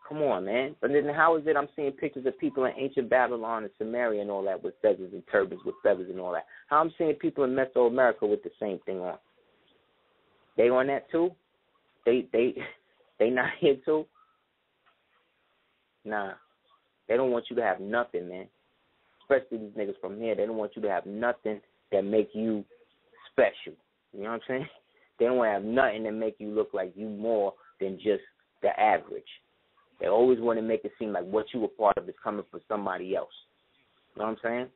Come on, man. But then how is it I'm seeing pictures of people in ancient Babylon and Samaria and all that with feathers and turbans with feathers and all that? How I'm seeing people in Mesoamerica with the same thing on? They on that too? They not here too? Nah. They don't want you to have nothing, man. Especially these niggas from here. They don't want you to have nothing that make you special. You know what I'm saying? They don't want to have nothing that make you look like you more than just the average. They always want to make it seem like what you were part of is coming from somebody else. You know what I'm saying?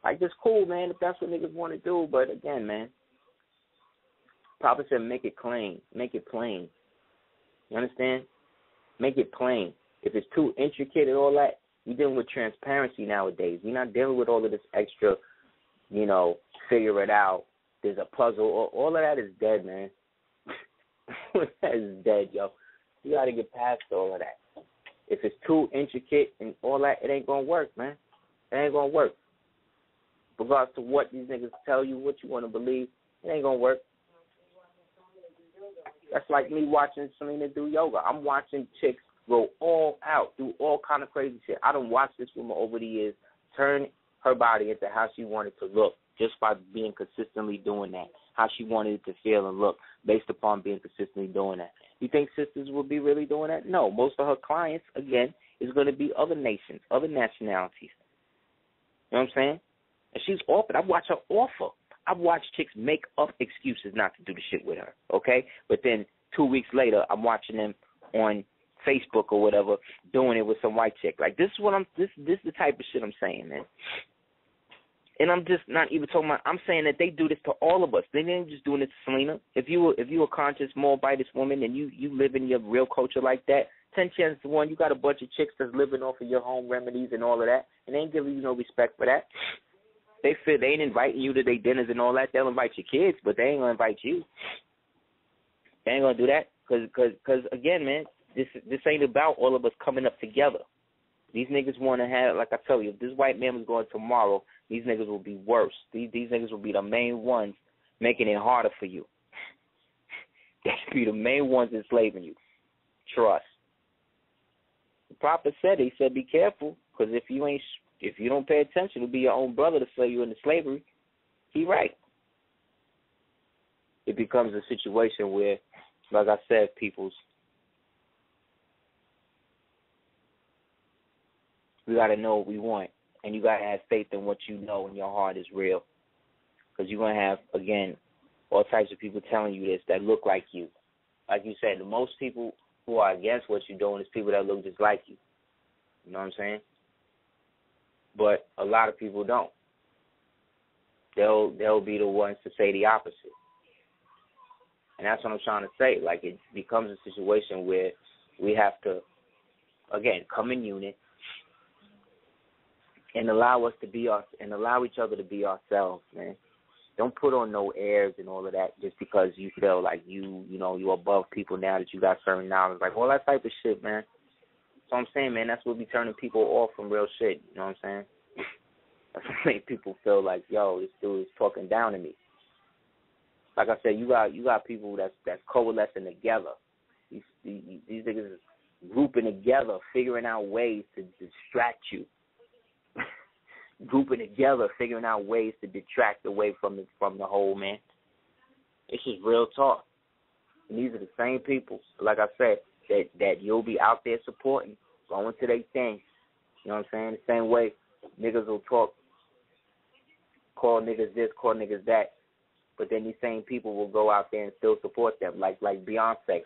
Like, it's cool, man, if that's what niggas want to do. But, again, man, Papa said make it plain. Make it plain. You understand? Make it plain. If it's too intricate and all that, we're dealing with transparency nowadays. We're not dealing with all of this extra, figure it out. There's a puzzle. All of that is dead, man. That is dead, yo. You got to get past all of that. If it's too intricate and all that, it ain't going to work, man. It ain't going to work. Regardless to what these niggas tell you, what you want to believe, it ain't going to work. That's like me watching Selena do yoga. I'm watching chicks go all out, do all kind of crazy shit. I done watched this woman over the years turn her body into how she wanted to look just by being consistently doing that, how she wanted it to feel and look based upon being consistently doing that. You think sisters will be really doing that? No. Most of her clients, again, is going to be other nations, other nationalities. You know what I'm saying? And she's offered. I've watched her offer. I've watched chicks make up excuses not to do the shit with her, okay? But then 2 weeks later, I'm watching them on Facebook or whatever doing it with some white chick. Like, this is the type of shit I'm saying, man. And I'm just not even talking about, I'm saying that they do this to all of us. They ain't just doing it to Selena. If you a conscious, moral-bitous woman and you live in your real culture like that, 10 chances to 1, you got a bunch of chicks that's living off of your home remedies and all of that, and they ain't giving you no respect for that. They feel they ain't inviting you to their dinners and all that. They'll invite your kids, but they ain't going to invite you. They ain't going to do that because, again, man, this ain't about all of us coming up together. These niggas want to have, like I tell you, if this white man was going tomorrow, these niggas will be worse. These niggas will be the main ones making it harder for you. They should be the main ones enslaving you. Trust. The prophet said, he said, be careful, because if you don't pay attention, it'll be your own brother to sell you into slavery. He right. It becomes a situation where, like I said, peoples, we got to know what we want, and you got to have faith in what you know in your heart is real, because you're going to have, again, all types of people telling you this that look like you, like you said, the most people who are against what you're doing is people that look just like you. You know what I'm saying? But a lot of people don't. They'll be the ones to say the opposite. And that's what I'm trying to say. Like, it becomes a situation where we have to, again, come in unit and allow each other to be ourselves, man. Don't put on no airs and all of that just because you feel like you're above people now that you got certain knowledge. Like, all that type of shit, man. So I'm saying, man, that's what be turning people off from real shit. You know what I'm saying? That's what make people feel like, yo, this dude is talking down to me. Like I said, you got people that's coalescing together. These niggas is grouping together, figuring out ways to distract you. Grouping together, figuring out ways to detract away from the whole, man. It's just real talk. And these are the same people, like I said, that you'll be out there supporting, going to their thing. You know what I'm saying? The same way niggas will talk, call niggas this, call niggas that, but then these same people will go out there and still support them, like Beyonce.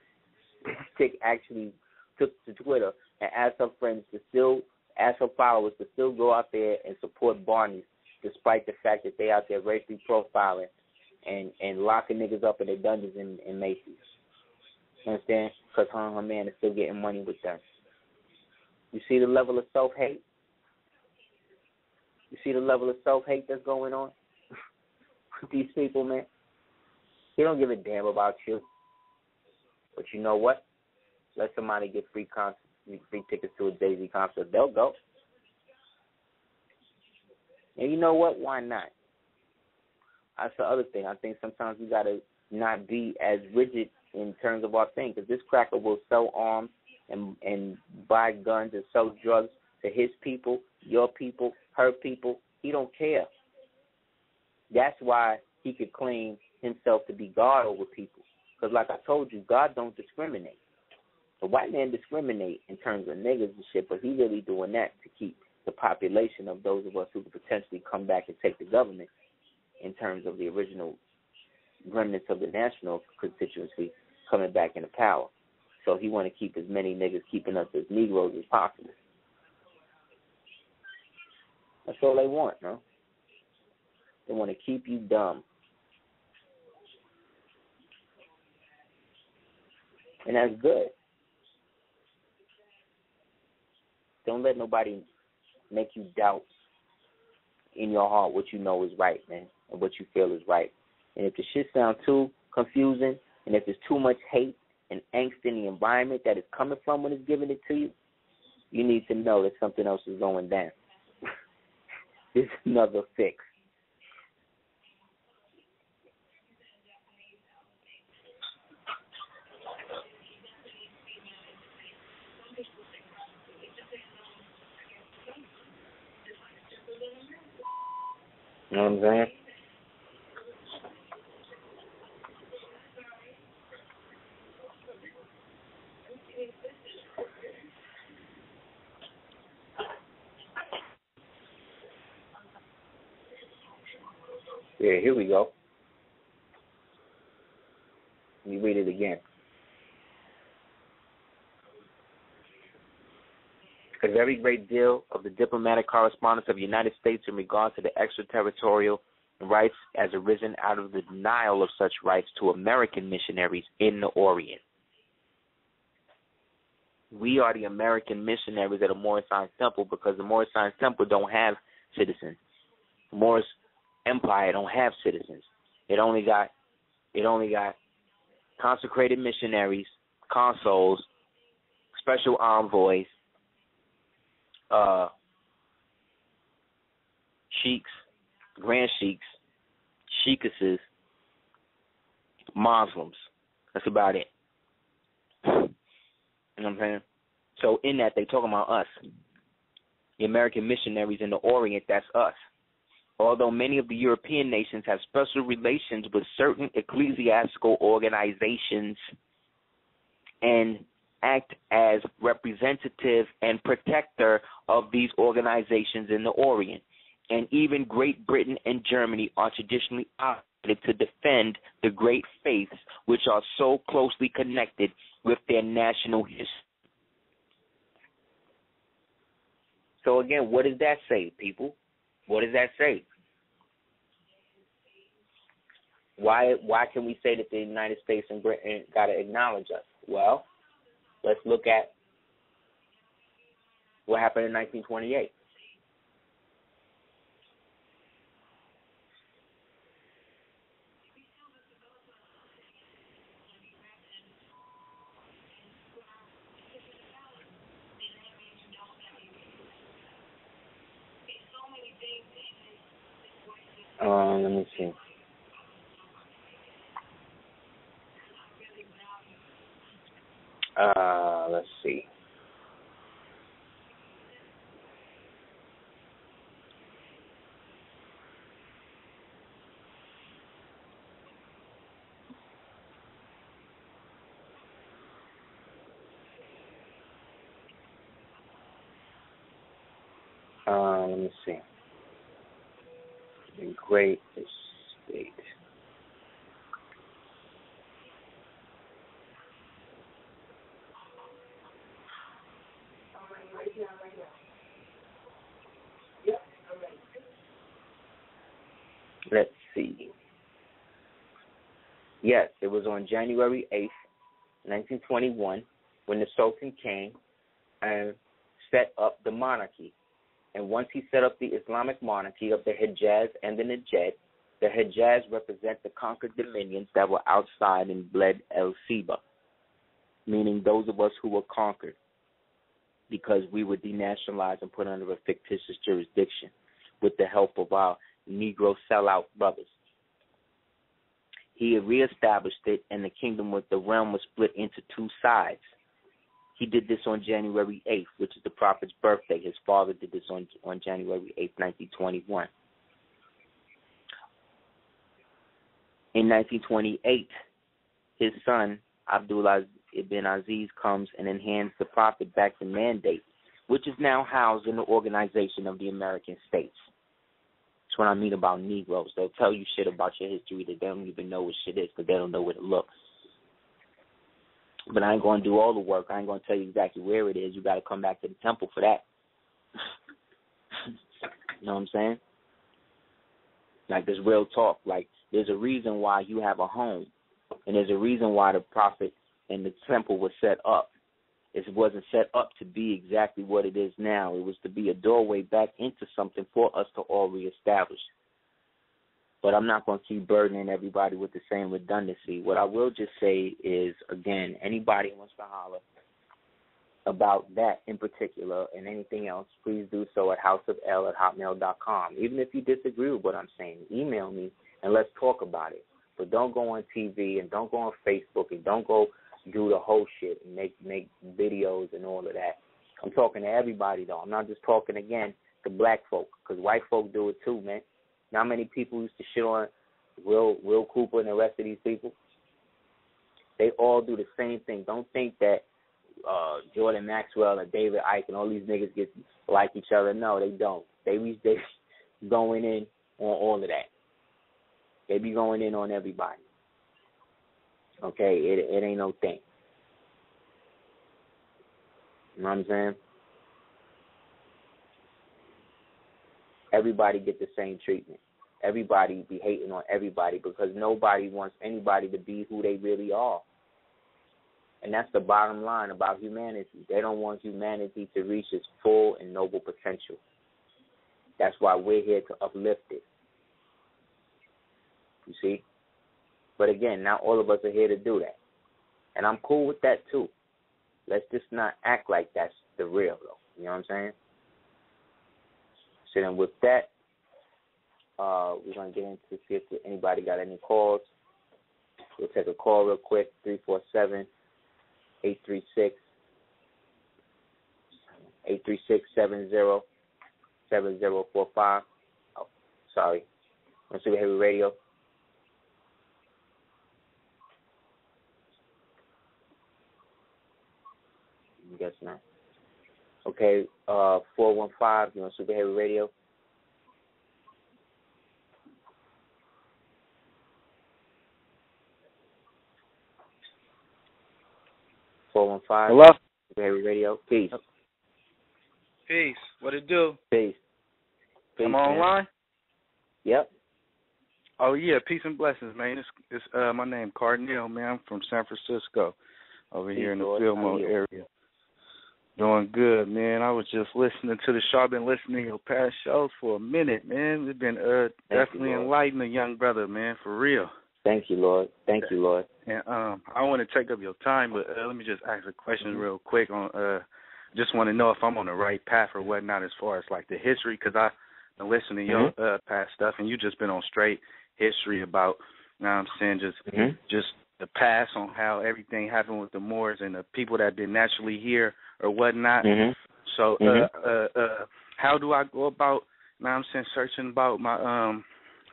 Chick actually took to Twitter and asked her friends to still, ask her followers to still go out there and support Barney's, despite the fact that they out there racially profiling and locking niggas up in their dungeons in Macy's. You understand? Because her and her man is still getting money with them. You see the level of self-hate? You see the level of self-hate that's going on with these people, man? They don't give a damn about you. But you know what? Let somebody get free tickets to a Jay-Z concert. They'll go. And you know what? Why not? That's the other thing. I think sometimes we got to not be as rigid in terms of our thing, because this cracker will sell arms and buy guns and sell drugs to his people, your people, her people. He don't care. That's why he could claim himself to be God over people. Because like I told you, God don't discriminate. The white man discriminate in terms of niggas and shit, but he really doing that to keep the population of those of us who could potentially come back and take the government in terms of the original remnants of the national constituency coming back into power. So he want to keep as many niggas keeping us as Negroes as possible. That's all they want, no? They want to keep you dumb. And that's good. Don't let nobody make you doubt in your heart what you know is right, man, and what you feel is right. And if the shit sounds too confusing, and if there's too much hate and angst in the environment that it's coming from when it's giving it to you, you need to know that something else is going down. There's another fix. You know what I'm saying? Yeah, here we go. Let me read it again. A very great deal of the diplomatic correspondence of the United States in regard to the extraterritorial rights has arisen out of the denial of such rights to American missionaries in the Orient. We are the American missionaries at the Moorish Science Temple because the Moorish Science Temple don't have citizens. The Moorish Empire don't have citizens. It only got consecrated missionaries, consuls, special envoys, sheiks, grand sheiks, sheikesses, Muslims. That's about it. You know what I'm saying? So in that, they talking about us. The American missionaries in the Orient, that's us. Although many of the European nations have special relations with certain ecclesiastical organizations and act as representative and protector of these organizations in the Orient. And even Great Britain and Germany are traditionally to defend the great faiths which are so closely connected with their national history. So again, what does that say, people? What does that say? Why can we say that the United States and Britain got to acknowledge us? Well, let's look at what happened in 1928. Let me see. Let's see. Let me see. The Great Estate. Let's see. Yes, it was on January 8th, 1921, when the Sultan came and set up the monarchy. And once he set up the Islamic monarchy of the Hijaz and the Najd, the Hijaz represent the conquered dominions that were outside in Bled el-Siba, meaning those of us who were conquered because we were denationalized and put under a fictitious jurisdiction with the help of our Negro sellout brothers. He reestablished it, and the kingdom with the realm was split into two sides. He did this on January 8th, which is the Prophet's birthday. His father did this on January 8th, 1921. In 1928, his son, Abdullah ibn Aziz, comes and enhands the Prophet back the mandate, which is now housed in the Organization of the American States. That's what I mean about Negroes. They'll tell you shit about your history that they don't even know what shit is because they don't know where to look. But I ain't going to do all the work. I ain't going to tell you exactly where it is. You got to come back to the temple for that. You know what I'm saying? Like, there's real talk. Like, there's a reason why you have a home, and there's a reason why the Prophet and the temple was set up. It wasn't set up to be exactly what it is now. It was to be a doorway back into something for us to all reestablish. But I'm not going to keep burdening everybody with the same redundancy. What I will just say is, again, anybody wants to holler about that in particular and anything else, please do so at houseofl@hotmail.com. Even if you disagree with what I'm saying, email me and let's talk about it. But don't go on TV and don't go on Facebook and don't go do the whole shit and make videos and all of that. I'm talking to everybody, though. I'm not just talking, again, to black folk, because white folk do it too, man. Not many people used to shit on Will Cooper and the rest of these people. They all do the same thing. Don't think that Jordan Maxwell and David Icke and all these niggas get like each other. No, they don't. They going in on all of that. They be going in on everybody. Okay, it ain't no thing. You know what I'm saying? Everybody get the same treatment. Everybody be hating on everybody because nobody wants anybody to be who they really are. And that's the bottom line about humanity. They don't want humanity to reach its full and noble potential. That's why we're here to uplift it. You see? But again, not all of us are here to do that. And I'm cool with that too. Let's just not act like that's the real, though. You know what I'm saying? So then with that, we're going to get into see if anybody got any calls. We'll take a call real quick, 347-836-7045. Oh, sorry. On Super Heru Radio. I guess not. Okay, 415, you're on Super Heru Radio. 5. Hello? Heru Radio. Peace. Peace. What it do? Peace. Am I online? Yep. Oh, yeah. Peace and blessings, man. It's my name, Cardinal, man. I'm from San Francisco over here in the Fillmore area. Doing good, man. I was just listening to the show. I've been listening to your past shows for a minute, man. It's been definitely enlightening, young brother, man, for real. Thank you, Lord. Thank you, Lord. And I want to take up your time, but let me just ask a question real quick. Just want to know if I'm on the right path or whatnot as far as like the history, because I've been listening to your past stuff, and you just been on straight history about, you know what I'm saying, just the past on how everything happened with the Moors and the people that have been naturally here or whatnot. So how do I go about, you know what I'm saying, searching about my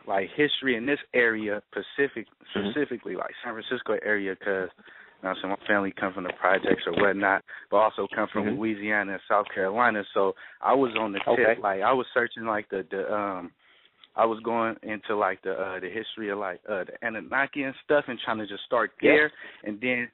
like history in this area, specifically like San Francisco area, because you know, so my family come from the projects or whatnot, but also come from Louisiana and South Carolina. So I was on the tip, like I was searching like I was going into like the history of like the Anunnaki and stuff, and trying to just start there, and then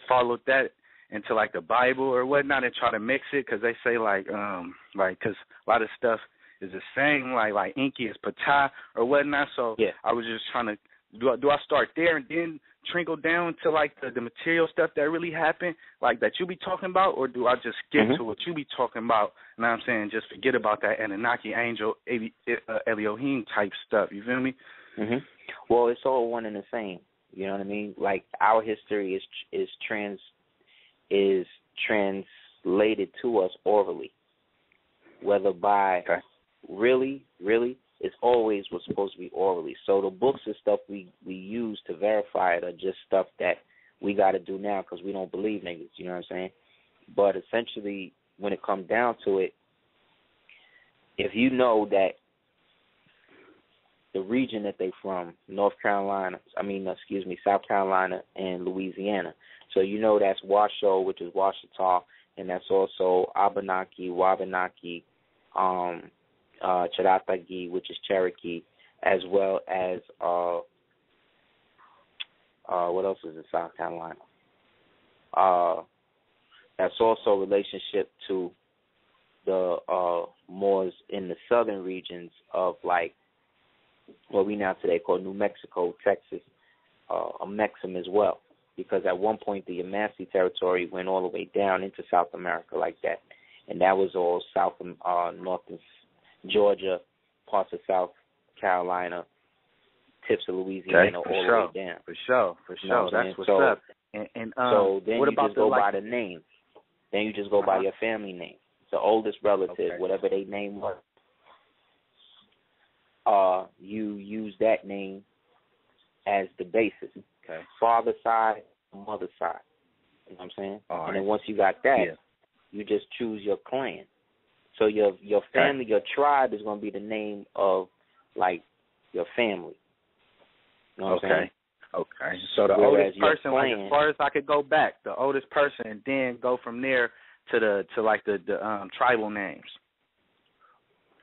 follow that into like the Bible or whatnot, and try to mix it, because they say like because a lot of stuff is the same, like Inky is Ptah or whatnot. So I was just trying to do I start there and then trickle down to like the material stuff that really happened, like that you be talking about, or do I just skip to what you be talking about? You know what I'm saying? Just forget about that Anunnaki, angel, Elohim type stuff. You feel me? Well, it's all one and the same. You know what I mean? Like our history is translated to us orally, whether by really, it's always was supposed to be orally. So the books and stuff we use to verify it are just stuff that we got to do now because we don't believe niggas, you know what I'm saying? But essentially, when it comes down to it, if you know that the region that they from, South Carolina and Louisiana, so you know that's Washoe, which is Washita, and that's also Abenaki, Wabanaki, Chattahoochee, which is Cherokee, as well as what else is in South Carolina? That's also a relationship to the Moors in the southern regions of like what we now today call New Mexico, Texas, Mexim as well, because at one point the Yamasee territory went all the way down into South America like that, and that was all south north and Georgia, parts of South Carolina, tips of Louisiana, all the way down. For sure. You know that's what's up. And so then what you about just go by the name. Then you just go by your family name. The oldest relative, whatever their name was, you use that name as the basis. Father side, mother side. You know what I'm saying? And then once you got that, you just choose your clan. So your family, your tribe is going to be the name of, like, your family. You know what I'm saying? Okay. So the oldest person, like, as far as I could go back, the oldest person, and then go from there to the tribal names.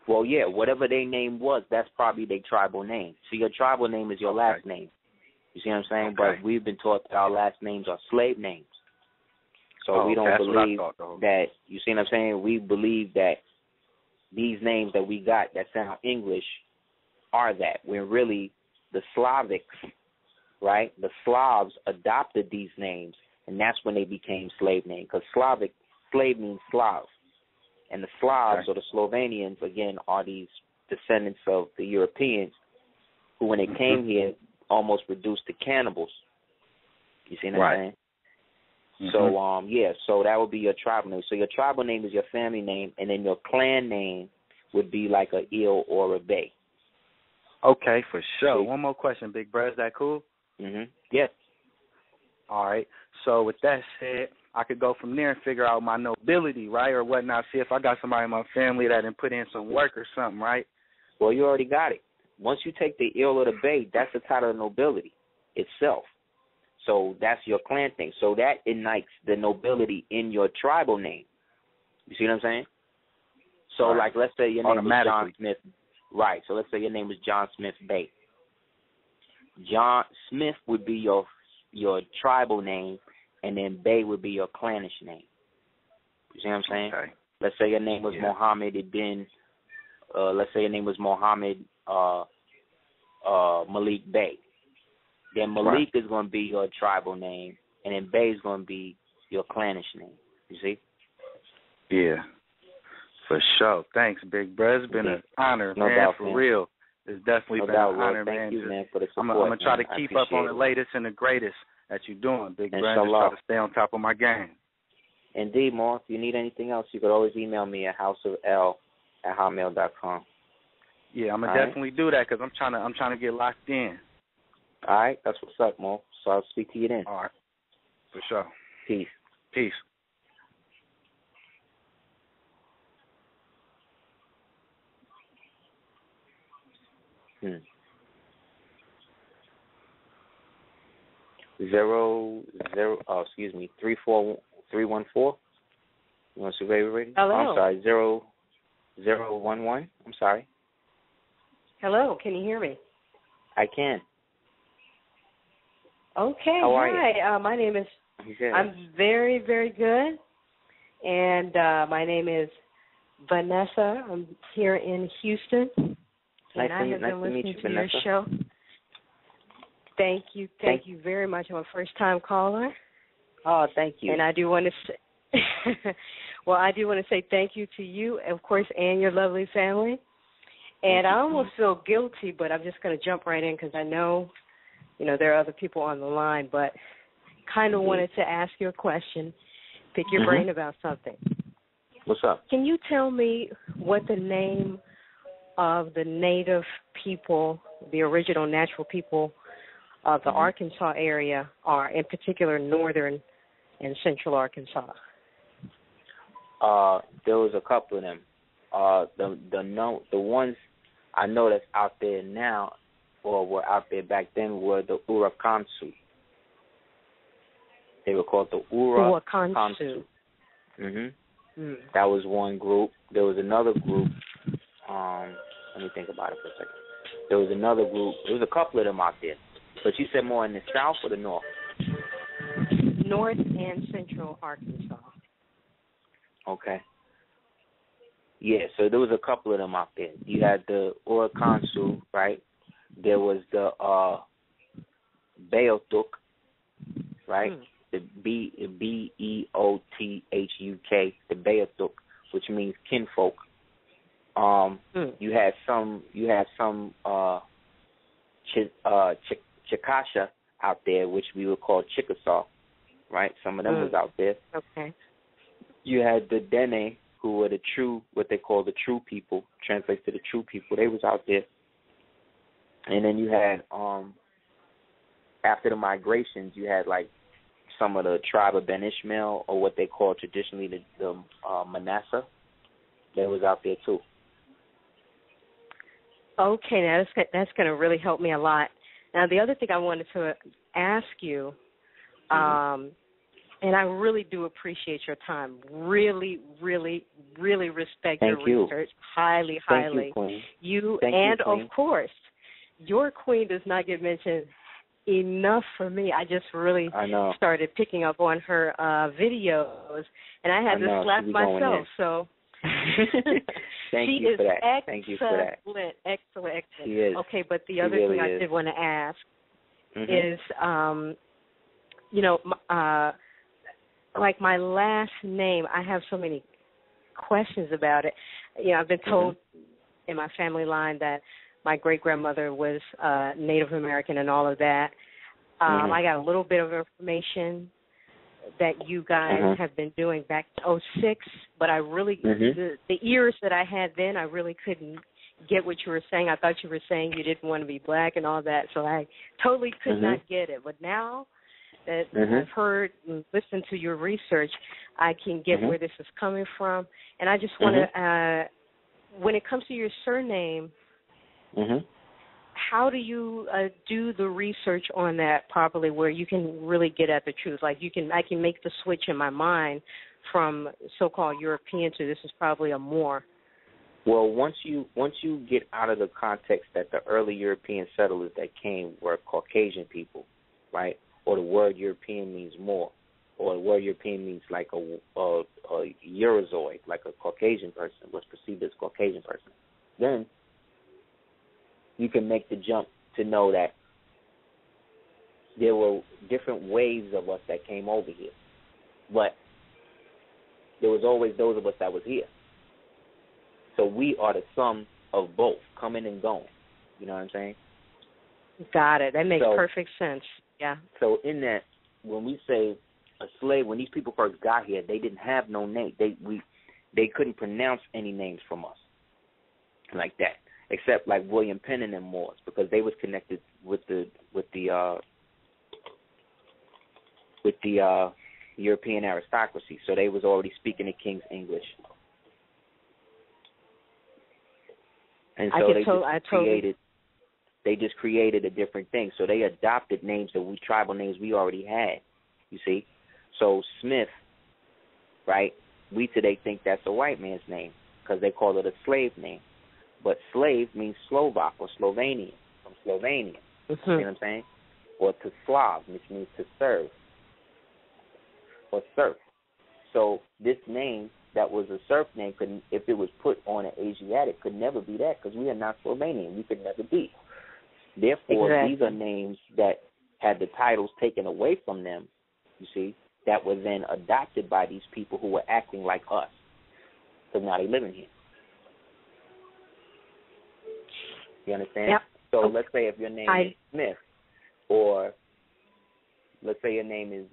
Well, yeah, whatever their name was, that's probably their tribal name. So your tribal name is your last name. You see what I'm saying? But we've been taught that our last names are slave names. So we don't believe that, you see what I'm saying? We believe that these names that we got that sound English are that, when really the Slavics, right? The Slavs adopted these names, and that's when they became slave names, because slave means Slav. And the Slavs or the Slovenians, again, are these descendants of the Europeans who, when they came here, almost reduced to cannibals. You see what I'm saying? So, so that would be your tribal name. So your tribal name is your family name, and then your clan name would be like a Il or a Bay. Okay, for sure. One more question, big bro. Is that cool? Yes. All right. So with that said, I could go from there and figure out my nobility, right, or whatnot, see if I got somebody in my family that didn't put in some work or something, right? Well, you already got it. Once you take the Il or the Bay, that's the title of nobility itself. So that's your clan thing. So that ignites the nobility in your tribal name. You see what I'm saying? So, like, let's say your name is John Smith. Right. So let's say your name is John Smith Bay. John Smith would be your tribal name, and then Bey would be your clannish name. You see what I'm saying? Okay. Let's say your name was Mohammed Ibn. Let's say your name was Mohammed Malik Bey. Then Malik is going to be your tribal name, and then Bey is going to be your clannish name. You see? Yeah, for sure. Thanks, big bro. It's been an honor, no man, doubt, for man. real. It's definitely been an honor, Thank man. you, man, for the support. I'm going to try to keep up on the it. latest and the greatest that you're doing, big bro. Inshallah. Just try to stay on top of my game. Indeed, Mo. If you need anything else, you could always email me at houseofl@hotmail.com. Yeah, I'm going to definitely do that because I'm trying to get locked in. All right, that's what's up, Mo. So I'll speak to you then. All right, for sure. Peace. Peace. Excuse me, 34314. You want to survey rating? Hello. I'm sorry, 0011. I'm sorry. Hello, can you hear me? I can. Okay, How are hi. My name is. Good. I'm very, very good, and my name is Vanessa. I'm here in Houston, and I have been listening to your show. Thank you very much. I'm a first-time caller. Oh, thank you. And I do want to say, I do want to say thank you to you, of course, and your lovely family. And I almost feel guilty, but I'm just going to jump right in because I know, there are other people on the line, but kind of wanted to ask you a question, pick your brain about something. What's up? Can you tell me what the name of the native people, the original natural people of the Arkansas area are, in particular northern and central Arkansas? There was a couple of them. The ones I know that's out there now, or were out there back then, were the Urakansu. They were called the Urakansu. That was one group. There was another group. Let me think about it for a second. There was another group. There was a couple of them out there. But you said more in the south or the north? North and central Arkansas. Okay. Yeah, so there was a couple of them out there. You had the Urakansu, right? There was the Beothuk, right? The Beothuk, the Beothuk, which means kinfolk. You had some Chickasaw out there, which we would call Chickasaw, right? Some of them was out there. Okay. You had the Dene, who were the true, what they call the true people, translates to the true people. They was out there. And then you had, after the migrations, you had like some of the tribe of Ben Ishmael, or what they call traditionally the Manasseh. They was out there too. Okay, now that's going to really help me a lot. Now, the other thing I wanted to ask you, and I really do appreciate your time. Really, really, really respect your research. Highly, highly. Thank You, Queen. Of course, your queen does not get mentioned enough for me. I just really started picking up on her videos, and I had to slap myself. So Thank you for that. Thank you for that. Excellent. She is. Okay, but the other thing I did want to ask is, like my last name, I have so many questions about it. I've been told in my family line that my great-grandmother was Native American and all of that. I got a little bit of information that you guys have been doing back to 2006, but I really, the ears that I had then, I really couldn't get what you were saying. I thought you were saying you didn't want to be black and all that, so I totally could not get it. But now that I've heard and listened to your research, I can get where this is coming from. And I just want to, when it comes to your surname, how do you do the research on that properly, where you can really get at the truth? Like I can make the switch in my mind from so-called European to this is probably a Moor. Well, once you get out of the context that the early European settlers that came were Caucasian people, right? Or the word European means more, or the word European means like a Eurozoid, like a Caucasian person, what's perceived as a Caucasian person. Then you can make the jump to know that there were different waves of us that came over here. But there was always those of us that was here. So we are the sum of both, coming and going. You know what I'm saying? Got it. That makes perfect sense. Yeah. So in that, when we say a slave, when these people first got here, they didn't have no name. They couldn't pronounce any names from us like that, except like William Penn and them Moors, because they was connected with the European aristocracy. So they was already speaking the King's English. And so they just created a different thing. So they adopted names tribal names we already had, you see. So Smith, right, we today think that's a white man's name because they call it a slave name. But slave means Slovak or Slovenian, from Slovenia. You know what I'm saying? Or to Slav, which means to serve or serf. So this name that was a serf name, if it was put on an Asiatic, could never be that because we are not Slovenian. We could never be. Therefore, these are names that had the titles taken away from them, you see, that were then adopted by these people who were acting like us. So now they living here. You understand? Yep. So let's say if your name is Smith, or let's say your name is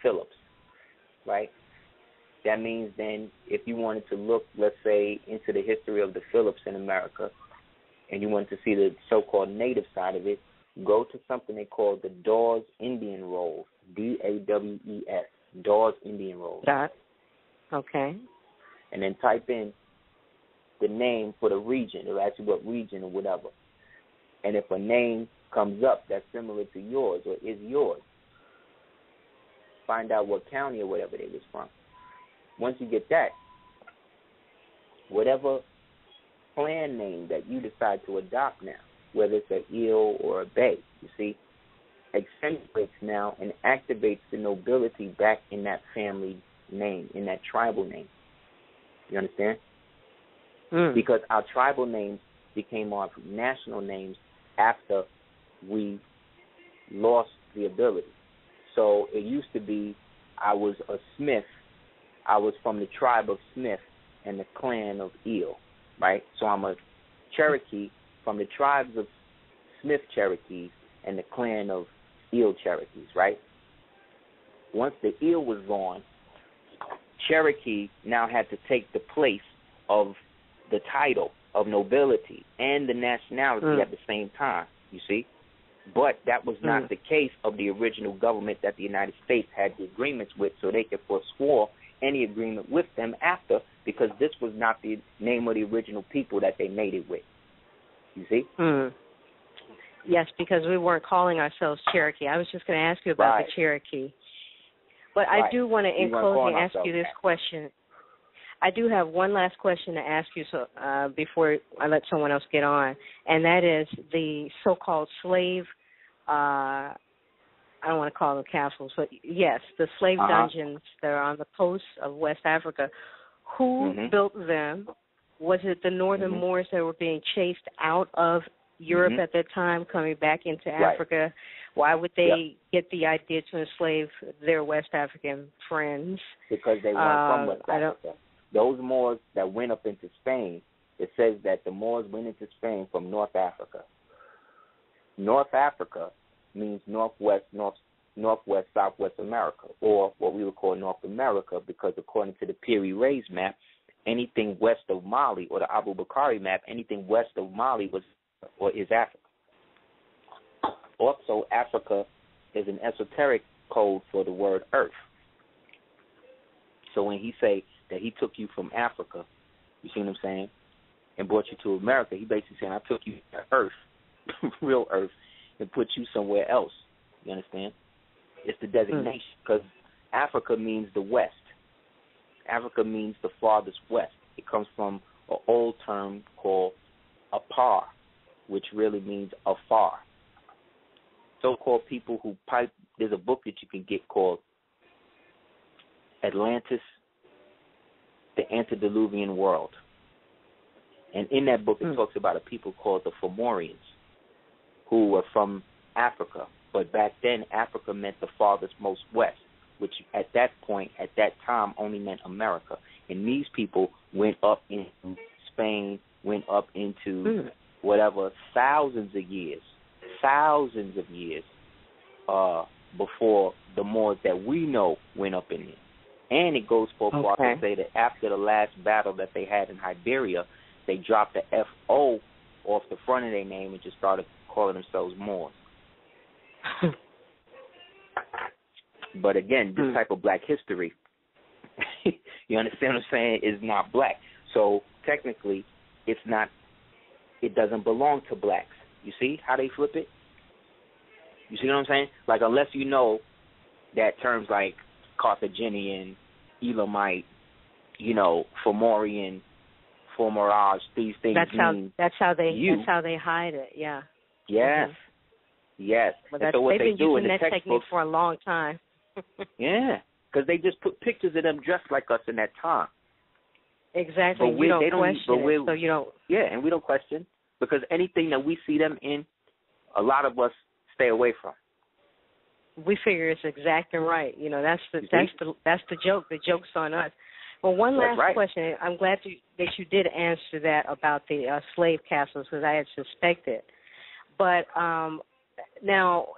Phillips, right? That means then if you wanted to look, let's say, into the history of the Phillips in America, and you wanted to see the so-called native side of it, go to something they call the Dawes Indian Rolls, D-A-W-E-S, Dawes Indian Rolls. Okay. And then type in the name for the region. It'll ask you what region or whatever. And if a name comes up that's similar to yours or is yours, find out what county or whatever they was from. Once you get that, whatever clan name that you decide to adopt now, whether it's an eel or a bay, you see, accentuates now and activates the nobility back in that family name, in that tribal name. You understand? Because our tribal names became our national names after we lost the ability. So it used to be I was a Smith. I was from the tribe of Smith and the clan of Eel, right? So I'm a Cherokee from the tribes of Smith Cherokees and the clan of Eel Cherokees, right? Once the Eel was gone, Cherokee now had to take the place of the title of nobility and the nationality at the same time, you see? But that was not the case of the original government that the United States had the agreements with, so they could forswear any agreement with them after, because this was not the name of the original people that they made it with. You see? Yes, because we weren't calling ourselves Cherokee. I was just going to ask you about the Cherokee. But I do want to, in closing, ask you this question. I do have one last question to ask you before I let someone else get on, and that is the so-called slave, I don't want to call them castles, but yes, the slave dungeons that are on the coast of West Africa. Who built them? Was it the northern Moors that were being chased out of Europe at that time, coming back into Africa? Why would they get the idea to enslave their West African friends? Because they weren't from West Africa. Those Moors that went up into Spain, it says that the Moors went into Spain from North Africa. North Africa means northwest, southwest America, or what we would call North America, because according to the Piri Reis map, anything west of Mali, or the Abu Bakari map, anything west of Mali is Africa. Also, Africa is an esoteric code for the word earth. So when he say that he took you from Africa, you see what I'm saying, and brought you to America, he basically saying, I took you to earth, real earth, and put you somewhere else. You understand? It's the designation, because Africa means the west. Africa means the farthest west. It comes from an old term called apar, which really means afar. so-called people who pipe. There's a book that you can get called Atlantis, the Antediluvian World. And in that book, it talks about a people called the Fomorians, who were from Africa. But back then, Africa meant the farthest most west, which at that point, at that time, only meant America. And these people went up into Spain, went up into whatever, thousands of years before the Moors that we know went up in there. And it goes so far to say that after the last battle that they had in Iberia, they dropped the F-O off the front of their name and just started calling themselves Moors. But again, this type of black history, you understand what I'm saying, is not black. So technically, it's not, it doesn't belong to blacks. You see how they flip it? You see what I'm saying? Like, unless you know that terms like Carthaginian, Elamite, Fomorian, Fomorage, these things that's how they hide it. Yeah. Yes. Yes. Well, and so what they've been do using in the that technique for a long time. Yeah, because they just put pictures of them dressed like us in that time. Exactly. But you don't question it, so you don't. Yeah, and we don't question, because anything that we see them in, a lot of us stay away from. We figure it's exactly right. That's the joke. The joke's on us. Well, one last question. I'm glad that you did answer that about the slave castles, because I had suspected. But now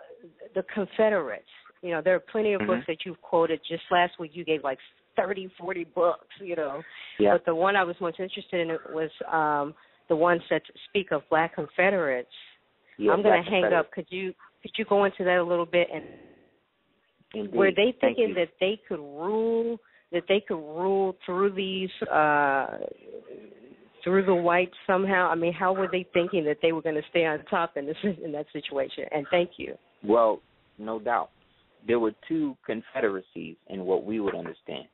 the Confederates. There are plenty of books that you've quoted. Just last week you gave like 30, 40 books. Yeah. But the one I was most interested in was the ones that speak of Black Confederates. Yeah, I'm going to hang up. Could you go into that a little bit? And indeed. Were they thinking that they could rule through these through the whites somehow? I mean, how were they thinking that they were going to stay on top in that situation? And thank you. Well, no doubt. There were two confederacies in what we would understand.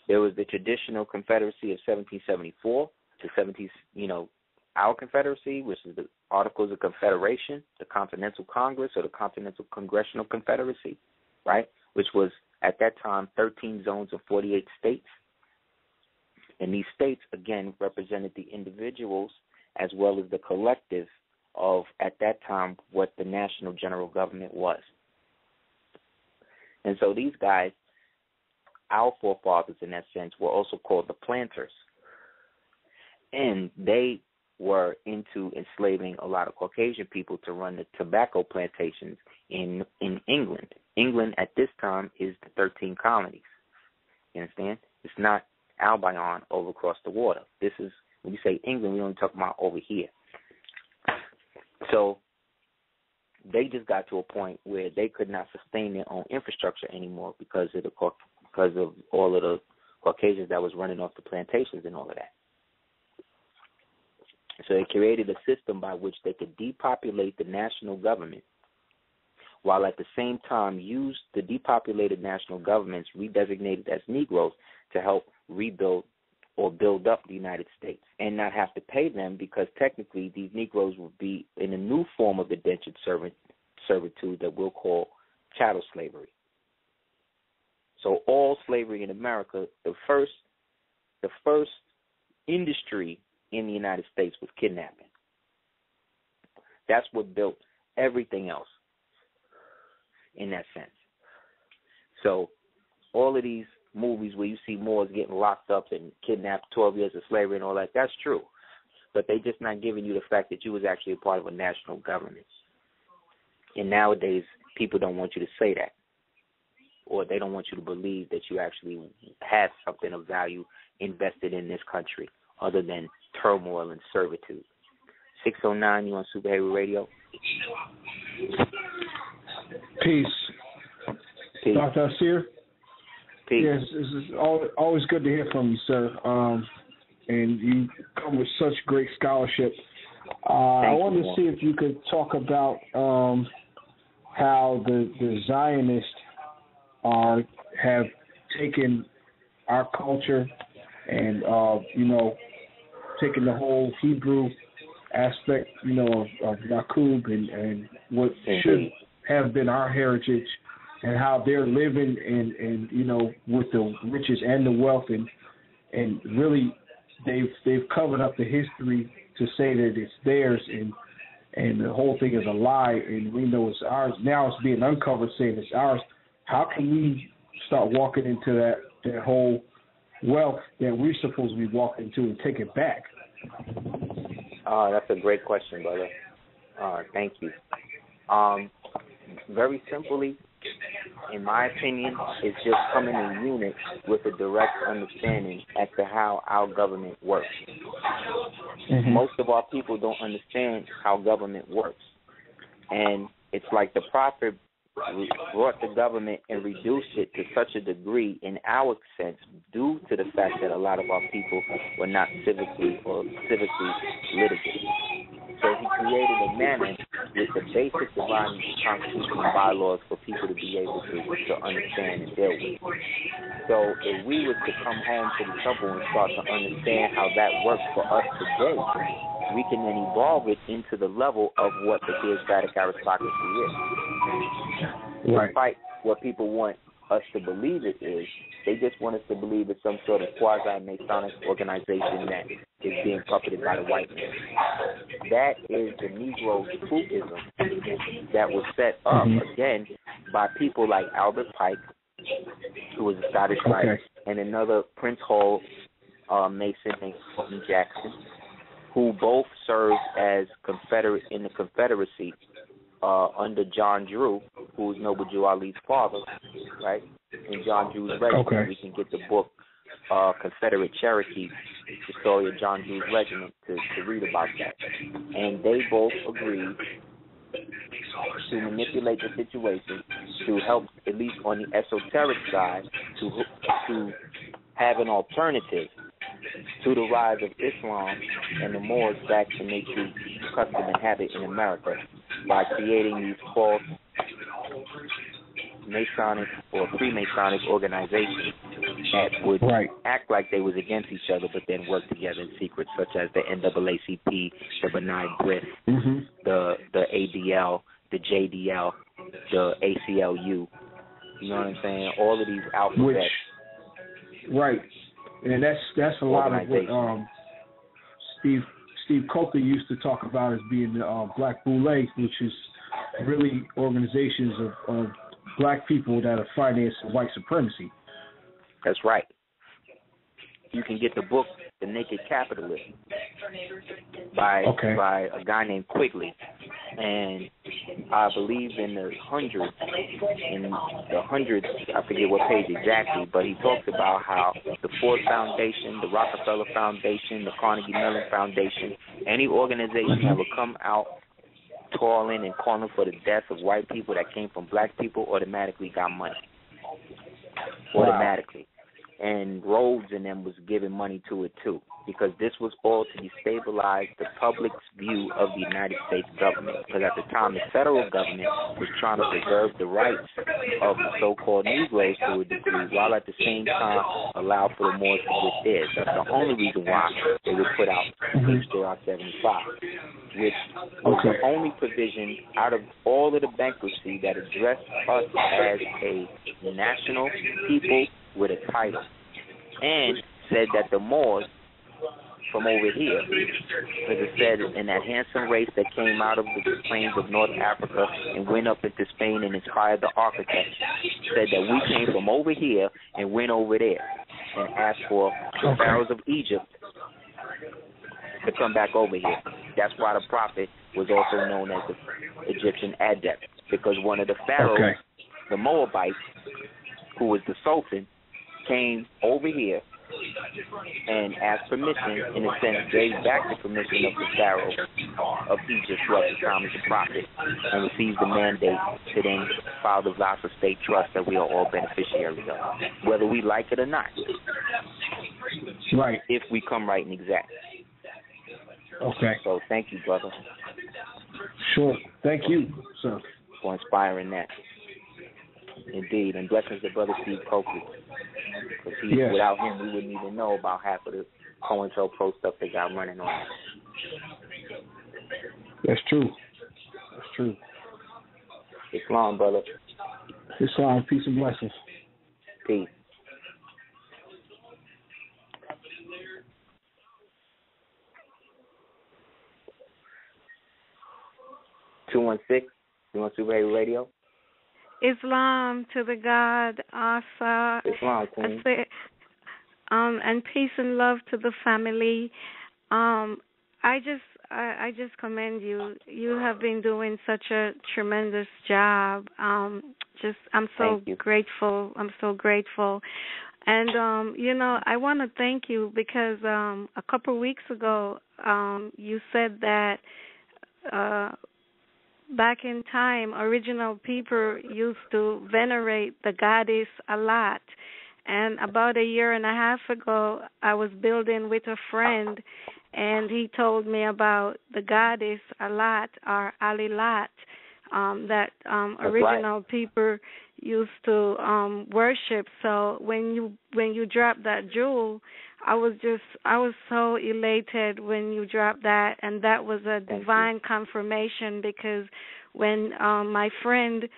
There was the traditional Confederacy of 1774 to our Confederacy, which is the Articles of Confederation, the Continental Congress, or the Continental Congressional Confederacy, right, which was at that time 13 zones of 48 states. And these states, again, represented the individuals as well as the collective of, at that time, what the national general government was. And so these guys, our forefathers in that sense, were also called the planters. And they were into enslaving a lot of Caucasian people to run the tobacco plantations in England. England at this time is the 13 colonies. You understand? It's not Albion over across the water. This is, when we say England, we only talk about over here. So they just got to a point where they could not sustain their own infrastructure anymore because of all of the Caucasians that was running off the plantations and all of that. So they created a system by which they could depopulate the national government, while at the same time use the depopulated national governments redesignated as Negroes to help rebuild or build up the United States, and not have to pay them, because technically these Negroes would be in a new form of indentured servitude that we'll call chattel slavery. So all slavery in America, the first industry in the United States was kidnapping. That's what built everything else in that sense. So all of these movies where you see Moors getting locked up and kidnapped, 12 years of slavery and all that, that's true. But they just not giving you the fact that you was actually a part of a national government. And nowadays, people don't want you to say that. Or they don't want you to believe that you actually have something of value invested in this country other than turmoil and servitude. 609, you on Super Heru Radio? Peace. Dr. Aseer? Peace. Yes, it's always good to hear from you, sir. And you come with such great scholarship. I wanted to see if you could talk about how the Zionists have taken our culture and, taken the whole Hebrew aspect, of Yaqub and what have been our heritage, and how they're living and you know, with the riches and the wealth, and really they've covered up the history to say that it's theirs, and the whole thing is a lie, and we know it's ours. Now it's being uncovered, saying it's ours. How can we start walking into that whole wealth that we're supposed to be walking into and take it back? That's a great question, brother. Thank you. Very simply, in my opinion, it's just coming in unit with a direct understanding as to how our government works. Mm-hmm. Most of our people don't understand how government works. And it's like the prophet brought the government and reduced it to such a degree in our sense due to the fact that a lot of our people were not civically literate. So he created a manner with the basic divine constitution and bylaws for people to be able to understand and deal with. So if we were to come home to the temple and start to understand how that works for us today, we can then evolve it into the level of what the theocratic aristocracy is. Right. Despite what people want us to believe it is, they just want us to believe it's some sort of quasi-Masonic organization that is being puppeted by the white man. That is the Negro spookism that was set up, again, by people like Albert Pike, who was a Scottish writer, and another Prince Hall Mason named Fulton Jackson, who both served as Confederate in the Confederacy under John Drew, who was Noble Drew Ali's father, right? In John Drew's regiment, we can get the book Confederate Cherokee, the story of John Drew's regiment, to read about that. And they both agreed to manipulate the situation to help, at least on the esoteric side, to have an alternative to the rise of Islam and the Moors back to nature, custom, and habit in America by creating these false Masonic or Freemasonic organizations that would act like they was against each other, but then work together in secret, such as the NAACP, the Benign Brit, the ADL, the JDL, the ACLU. You know what I'm saying? All of these alphabets. And that's a lot of what Steve Coker used to talk about as being the Black Boule, which is really organizations of black people that are financing white supremacy. That's right. You can get the book The Naked Capitalist by a guy named Quigley, and I believe in the hundreds, I forget what page exactly, but he talks about how the Ford Foundation, the Rockefeller Foundation, the Carnegie Mellon Foundation, any organization that would come out toiling and calling for the death of white people that came from black people automatically got money. Automatically. And Rhodes and them was giving money to it too, because this was all to destabilize the public's view of the United States government. Because at the time, the federal government was trying to preserve the rights of the so-called Negroes to a degree, while at the same time allow for the Moors to get theirs. That's the only reason why they would put out H.J.R. 75, which was the only provision out of all of the bankruptcy that addressed us as a national people with a title, and said that the Moors from over here, as it said, in that handsome race that came out of the plains of North Africa and went up into Spain and inspired the architects, said that we came from over here and went over there and asked for the pharaohs of Egypt to come back over here. That's why the prophet was also known as the Egyptian adept, because one of the pharaohs, the Moabites, who was the sultan, came over here and asked permission, in a sense, gave back the permission of the pharaoh of Egypt, who at the time was the prophet, and received the mandate to then file the Vasa State Trust that we are all beneficiaries of, whether we like it or not. Right. If we come right and exact. Okay. So thank you, brother. Sure. Thank you, sir, for inspiring that. Indeed, and blessings to Brother Steve Coakley. Because without him, we wouldn't even know about half of the COINTELPRO stuff they got running on. That's true. That's true. Islam, brother. Islam, peace and blessings. Peace. You want Super Radio? Islam to the God, Asa. Islam, Queen. And peace and love to the family. I just commend you. You have been doing such a tremendous job. I'm so grateful. I'm so grateful. And I want to thank you because a couple of weeks ago you said that back in time, original people used to venerate the goddess a lot. And about a year and a half ago, I was building with a friend, and he told me about the goddess Alat, or Alilat, that original people used to worship. So when you dropped that jewel, I was so elated when you dropped that, and that was a divine confirmation, because when my friend,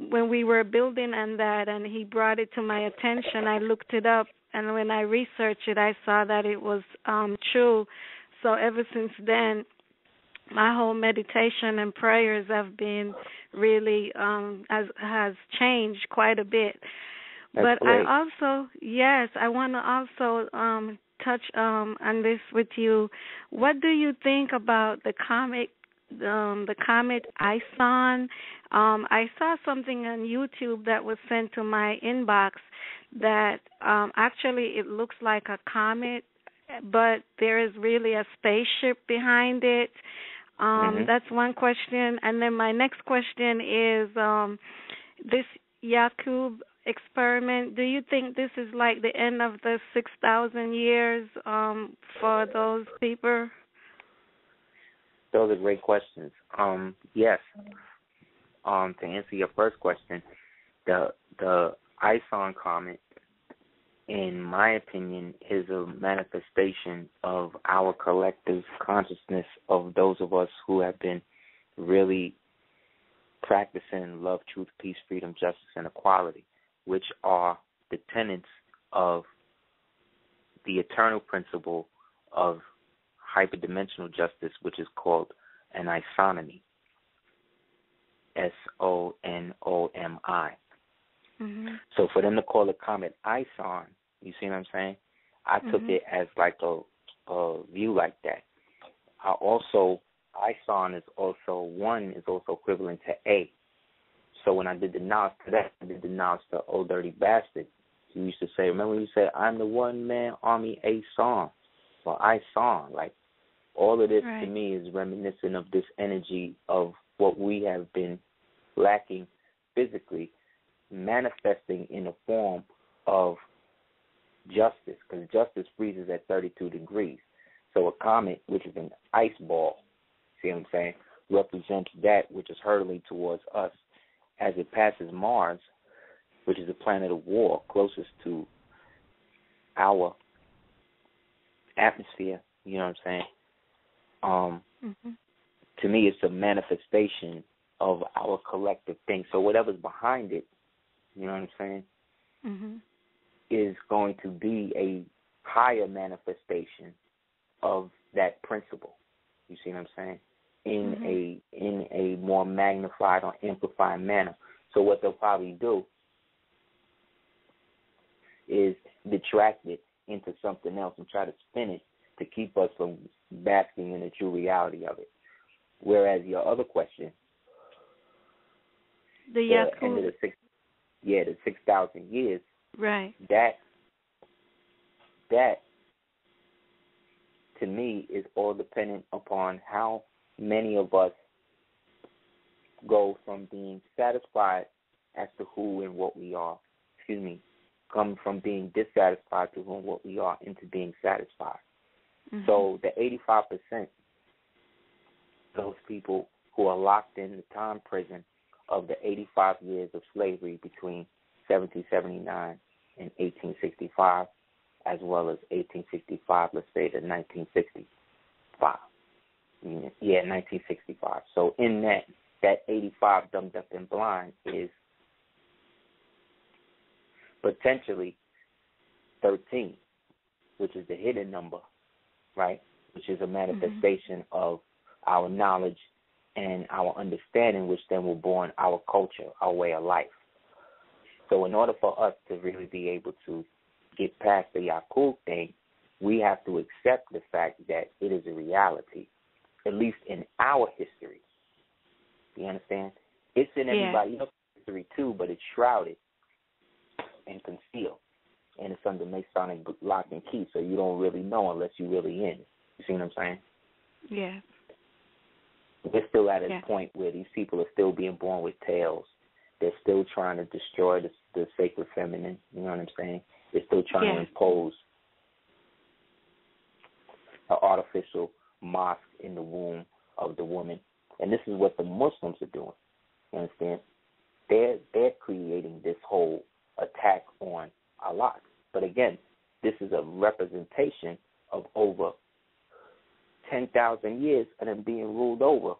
when we were building on that and he brought it to my attention, I looked it up, and when I researched it, I saw that it was true. So ever since then, my whole meditation and prayers have been really has changed quite a bit. That's but great. I want to also touch on this with you. What do you think about the comet Ison? I saw something on YouTube that was sent to my inbox that actually it looks like a comet, but there is really a spaceship behind it. That's one question. And then my next question is this Yakub experiment. Do you think this is like the end of the 6,000 years for those people? Those are great questions. Yes. To answer your first question, the Ison comet, in my opinion, is a manifestation of our collective consciousness of those of us who have been really practicing love, truth, peace, freedom, justice, and equality, which are the tenets of the eternal principle of hyperdimensional justice, which is called an isonomy, Sonomi. So for them to call the comet Ison, you see what I'm saying? I took it as like a view like that. Ison is also equivalent to A. So when I did the nod to that, I did the nod to Old Dirty Bastard. He used to say, remember when you said, I'm the one-man army Ison? Well, Ison, like all of this to me is reminiscent of this energy of what we have been lacking physically, manifesting in the form of justice, because justice freezes at 32 degrees. So a comet, which is an ice ball, see what I'm saying, represents that which is hurtling towards us as it passes Mars, which is the planet of war closest to our atmosphere, you know what I'm saying? To me, it's a manifestation of our collective thing. So whatever's behind it, you know what I'm saying, is going to be a higher manifestation of that principle. You see what I'm saying? In a more magnified or amplified manner. So what they'll probably do is detract it into something else and try to spin it to keep us from basking in the true reality of it. Whereas your other question, the end of the 6,000 years, right? That to me is all dependent upon how many of us go from being satisfied as to who and what we are, come from being dissatisfied to who and what we are into being satisfied. So the 85%, those people who are locked in the time prison of the 85 years of slavery between 1779 and 1865, as well as 1865, let's say to 1965. Yeah, 1965. So in that, that 85 dumb, deaf, and blind is potentially 13, which is the hidden number, right? Which is a manifestation of our knowledge and our understanding, which then will born our culture, our way of life. So in order for us to really be able to get past the Yakub thing, we have to accept the fact that it is a reality, at least in our history. You understand? It's in everybody else's history too, but it's shrouded and concealed. And it's under Masonic lock and key, so you don't really know unless you're really in. You see what I'm saying? Yeah. We're still at a point where these people are still being born with tails. They're still trying to destroy the sacred feminine. You know what I'm saying? They're still trying to impose an artificial mosque in the womb of the woman. And this is what the Muslims are doing. You understand? They're creating this whole attack on Allah. But again, this is a representation of over 10,000 years of them being ruled over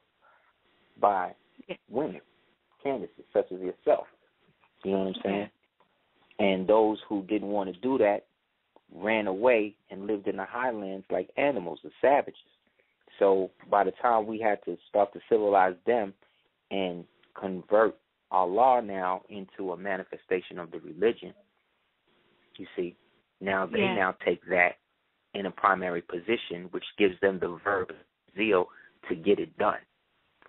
by women, candidates such as yourself. You know what I'm saying? And those who didn't want to do that ran away and lived in the highlands like animals, the savages. So by the time we had to start to civilize them and convert Allah now into a manifestation of the religion, you see, now they now take that in a primary position, which gives them the verb zeal to get it done.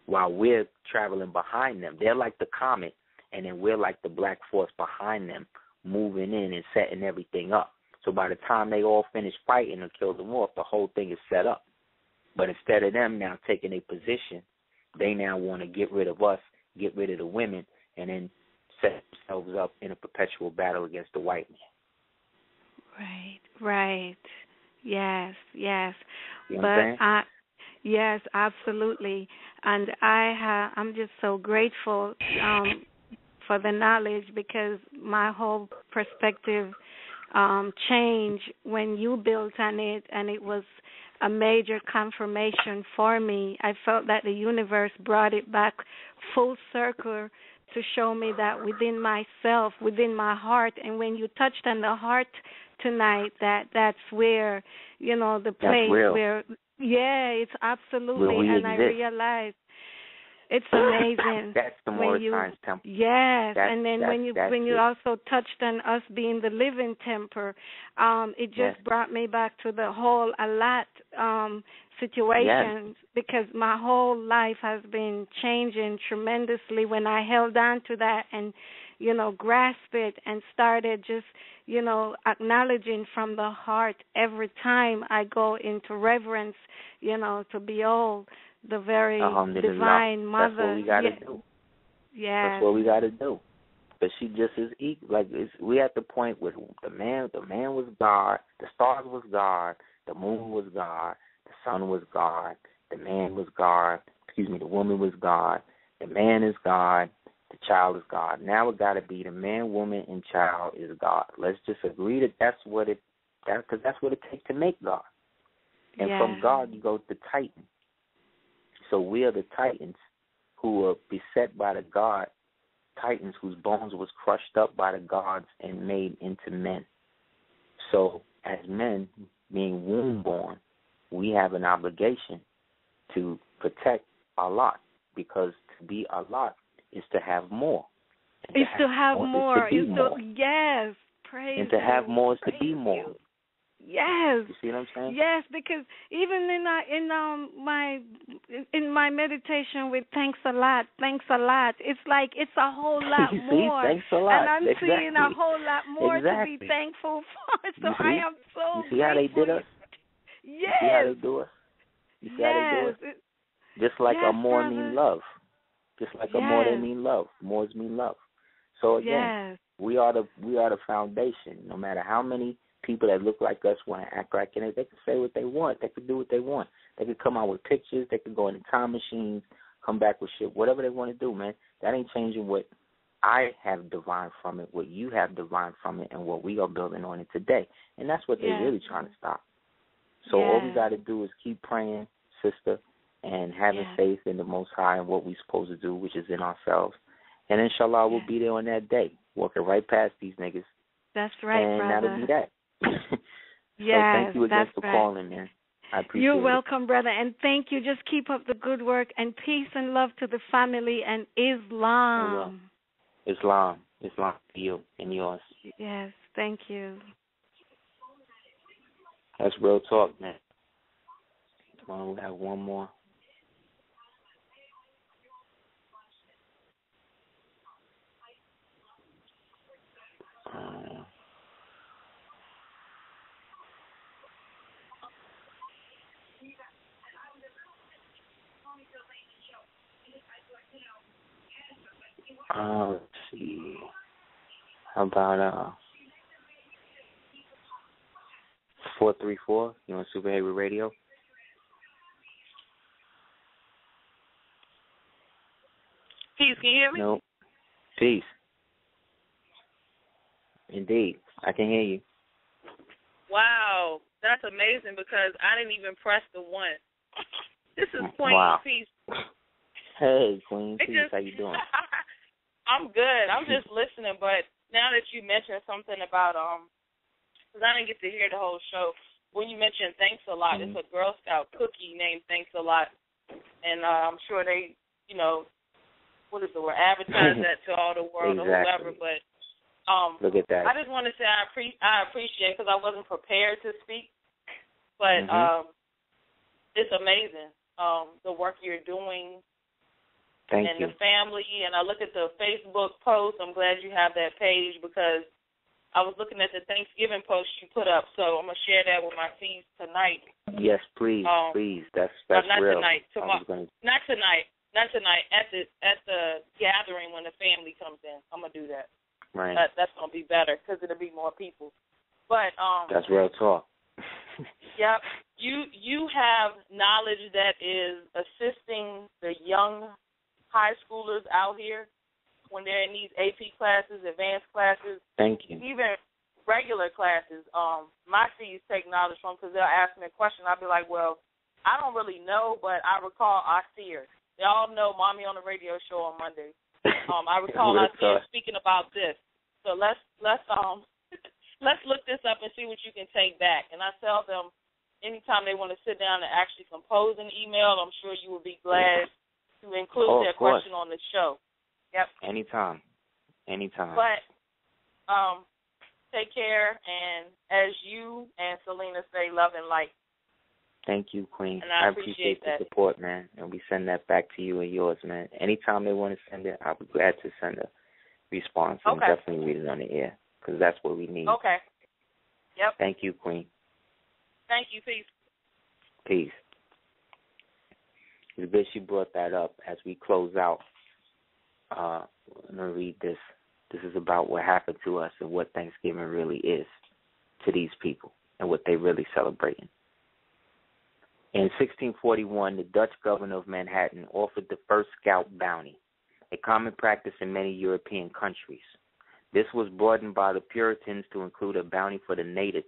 While we're traveling behind them, they're like the comet, and then we're like the black force behind them, moving in and setting everything up. So by the time they all finish fighting and kill them off, the whole thing is set up. But instead of them now taking a position, they now want to get rid of us, get rid of the women, and then set themselves up in a perpetual battle against the white man. Right. Yes. You know what I'm saying? Yes, absolutely. And I'm just so grateful for the knowledge, because my whole perspective changed when you built on it, and it was a major confirmation for me. I felt that the universe brought it back full circle to show me that within myself, within my heart, and when you touched on the heart tonight, that's where, the place where, it's absolutely, and I realized it's amazing. That's the Moorally Science Temple. Yes, and then when you also touched on us being the living temple, it just brought me back to the whole Alat situation, because my whole life has been changing tremendously when I held on to that and, grasped it and started just, acknowledging from the heart every time I go into reverence, to behold the very divine mother. That's what we got to do. Yeah. That's what we got to do. But she just is equal. Like, we at the point where the man was God, the stars was God, the moon was God, the sun was God, the man was God, the woman was God, the man is God, the child is God. Now it got to be the man, woman, and child is God. Let's just agree that that's what it takes to make God. And from God you go to Titan. So we are the Titans who are beset by the God, Titans whose bones was crushed up by the gods and made into men. So as men, being womb-born, we have an obligation to protect Allah, because to be Allah is to have more. It's to have more. Yes, praise and to have more is to be more. Yes. You see what I'm saying? Yes, because even in my meditation with thanks a lot, it's like it's a whole lot more. Thanks a lot. And I'm seeing a whole lot more to be thankful for. So I am so You see how they did us? Yes. You see how they do us? You see how they do us? Just like a more mean love. Just like a more, they mean love. Mores mean love. So again, we are the foundation. No matter how many people that look like us want to act like it, they can say what they want. They can do what they want. They can come out with pictures. They can go into time machines, come back with shit, whatever they want to do, man. That ain't changing what I have divined from it, what you have divined from it, and what we are building on it today. And that's what they're really trying to stop. So all we got to do is keep praying, sister, and having faith in the Most High and what we're supposed to do, which is in ourselves. And inshallah, we'll be there on that day, walking right past these niggas. That's right, and brother. That'll be that. Yes, so thank you again for right. calling, man. I appreciate You're it. welcome, brother, and thank you. Just keep up the good work, and peace and love to the family and Islam. Islam for you and yours. Yes, thank you. That's real talk, man. Well, we have one more. Let's see. How about 434? You on Super Heru Radio? Peace, can you hear me? No. Peace. Indeed, I can hear you. Wow, that's amazing because I didn't even press the one. This is Queen. Wow. Peace. Hey, Queen. Peace. How you doing? I'm good. I'm just listening, but now that you mentioned something about because I didn't get to hear the whole show. When you mentioned Thanks a Lot, it's a Girl Scout cookie named Thanks a Lot, and I'm sure they, what is the word? Advertise that to all the world or whoever. But look at that. I just want to say I appreciate because I wasn't prepared to speak, but it's amazing the work you're doing. Thank and you. The family, and I look at the Facebook post. I'm glad you have that page because I was looking at the Thanksgiving post you put up, so I'm going to share that with my feeds tonight. Yes, please, please. That's not real. Tonight, not tonight. At the gathering when the family comes in. I'm going to do that. Right. That's going to be better because it'll be more people. But that's real talk. Yep. You have knowledge that is assisting the young high schoolers out here when they're in these AP classes, advanced classes. Thank you. Even regular classes. My fees take knowledge from because they'll ask me a question. I'll be like, well, I don't really know, but I recall Aseer. They all know Mommy on the Radio Show on Monday. I recall Aseer speaking about this. So let's look this up and see what you can take back. And I tell them anytime they want to sit down and actually compose an email, I'm sure you will be glad to include their question on the show. Yep. Anytime. But take care, and as you and Selena say, love and light. Thank you, Queen. And I appreciate that. the support, man, and we send that back to you and yours, man. Anytime they want to send it, I'll be glad to send a response and definitely read it on the air because that's what we need. Okay. Yep. Thank you, Queen. Thank you. Peace. Peace. It's good she brought that up as we close out. I'm going to read this. This is about what happened to us and what Thanksgiving really is to these people and what they really celebrating. In 1641, the Dutch governor of Manhattan offered the first scalp bounty, a common practice in many European countries. This was broadened by the Puritans to include a bounty for the natives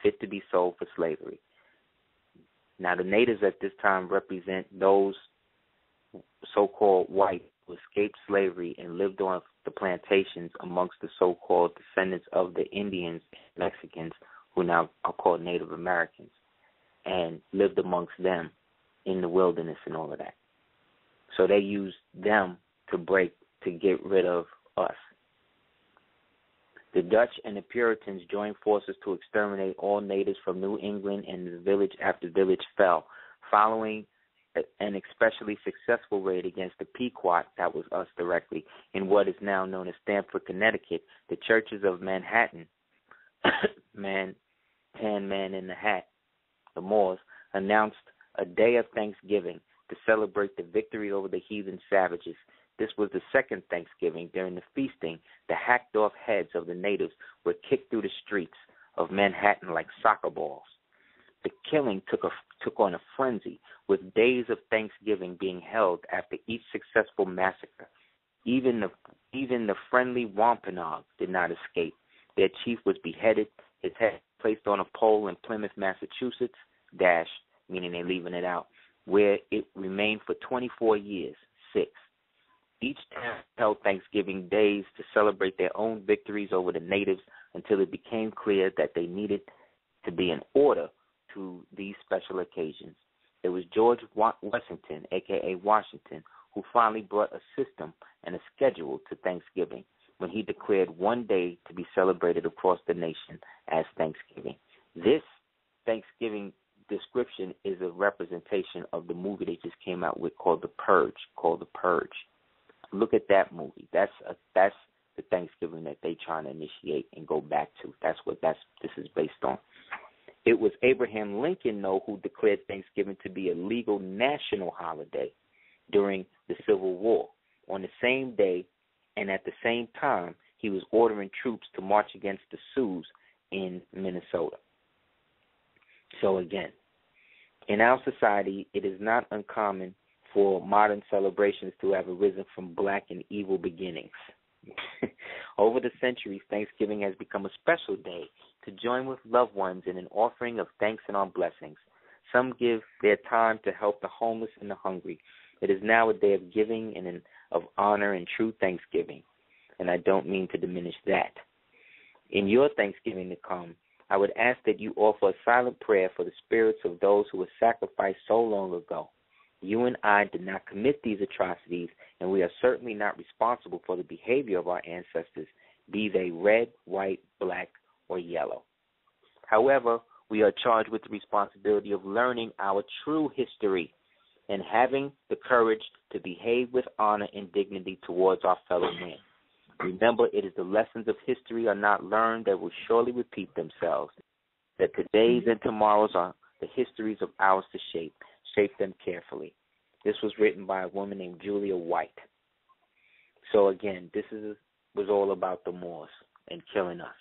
fit to be sold for slavery. Now, the natives at this time represent those so-called white who escaped slavery and lived on the plantations amongst the so-called descendants of the Indians and Mexicans who now are called Native Americans and lived amongst them in the wilderness and all of that. So they used them to get rid of us. The Dutch and the Puritans joined forces to exterminate all natives from New England, and the village after village fell. Following an especially successful raid against the Pequot, that was us directly, in what is now known as Stamford, Connecticut, the churches of Manhattan, Man in the Hat, the Moors, announced a day of Thanksgiving to celebrate the victory over the heathen savages. This was the second Thanksgiving. During the feasting, the hacked-off heads of the natives were kicked through the streets of Manhattan like soccer balls. The killing took on a frenzy, with days of Thanksgiving being held after each successful massacre. Even the friendly Wampanoag did not escape. Their chief was beheaded, his head placed on a pole in Plymouth, Massachusetts, meaning they're leaving it out, where it remained for 24 years, 6. Each town held Thanksgiving days to celebrate their own victories over the natives until it became clear that they needed to be in order to these special occasions. It was George Washington, a.k.a. Washington, who finally brought a system and a schedule to Thanksgiving when he declared one day to be celebrated across the nation as Thanksgiving. This Thanksgiving description is a representation of the movie they just came out with called The Purge. Look at that movie. That's the Thanksgiving that they trying to initiate and go back to. That's what this is based on. It was Abraham Lincoln, though, who declared Thanksgiving to be a legal national holiday during the Civil War. On the same day and at the same time, he was ordering troops to march against the Sioux in Minnesota. So again, in our society, it is not uncommon for modern celebrations to have arisen from black and evil beginnings. Over the centuries, Thanksgiving has become a special day to join with loved ones in an offering of thanks and on blessings. Some give their time to help the homeless and the hungry. It is now a day of giving and of honor and true thanksgiving, and I don't mean to diminish that. In your Thanksgiving to come, I would ask that you offer a silent prayer for the spirits of those who were sacrificed so long ago. You and I did not commit these atrocities, and we are certainly not responsible for the behavior of our ancestors, be they red, white, black, or yellow. However, we are charged with the responsibility of learning our true history and having the courage to behave with honor and dignity towards our fellow man. Remember, it is the lessons of history are not learned that will surely repeat themselves, that today's and tomorrow's are the histories of ours to shape. Shape them carefully. This was written by a woman named Julia White. So again, was all about the Moors and killing us.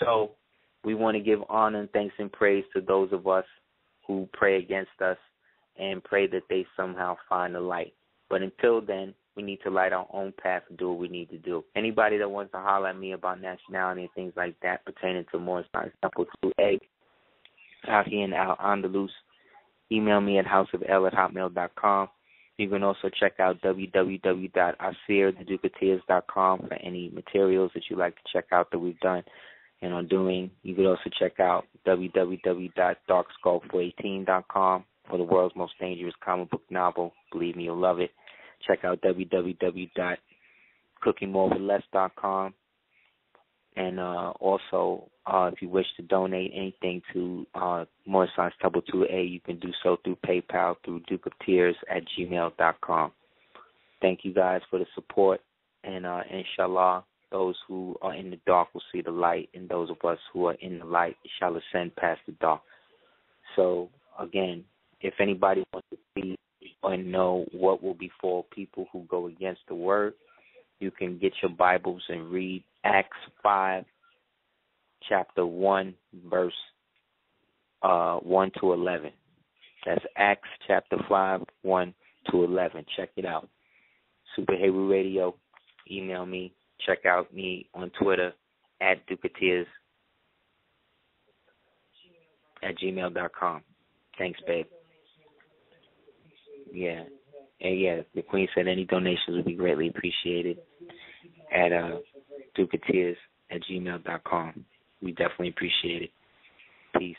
So we want to give honor and thanks and praise to those of us who pray against us and pray that they somehow find the light. But until then, we need to light our own path and do what we need to do. Anybody that wants to holler at me about nationality and things like that pertaining to Moorish Science Temple 2A out here in Al-Andalus, email me at houseofl@hotmail.com. You can also check out www.aseer.com for any materials that you'd like to check out that we've done and are doing. You could also check out www.darkskull418.com for the world's most dangerous comic book novel. Believe me, you'll love it. Check out www.cookingmorewithless.com. And also, if you wish to donate anything to Moorish Science Temple 2A, you can do so through PayPal, through dukeoftears@gmail.com. Thank you guys for the support. And inshallah, those who are in the dark will see the light, and those of us who are in the light shall ascend past the dark. So, again, if anybody wants to see or know what will befall people who go against the word, you can get your Bibles and read Acts 5, chapter 1, verse 1 to 11. That's Acts chapter 5, 1 to 11. Check it out. Super Heru Radio. Email me. Check out me on Twitter at dukeoftears@gmail.com. Thanks, babe. Yeah. And yeah, the Queen said any donations would be greatly appreciated at dukeoftears@gmail.com. We definitely appreciate it. Peace.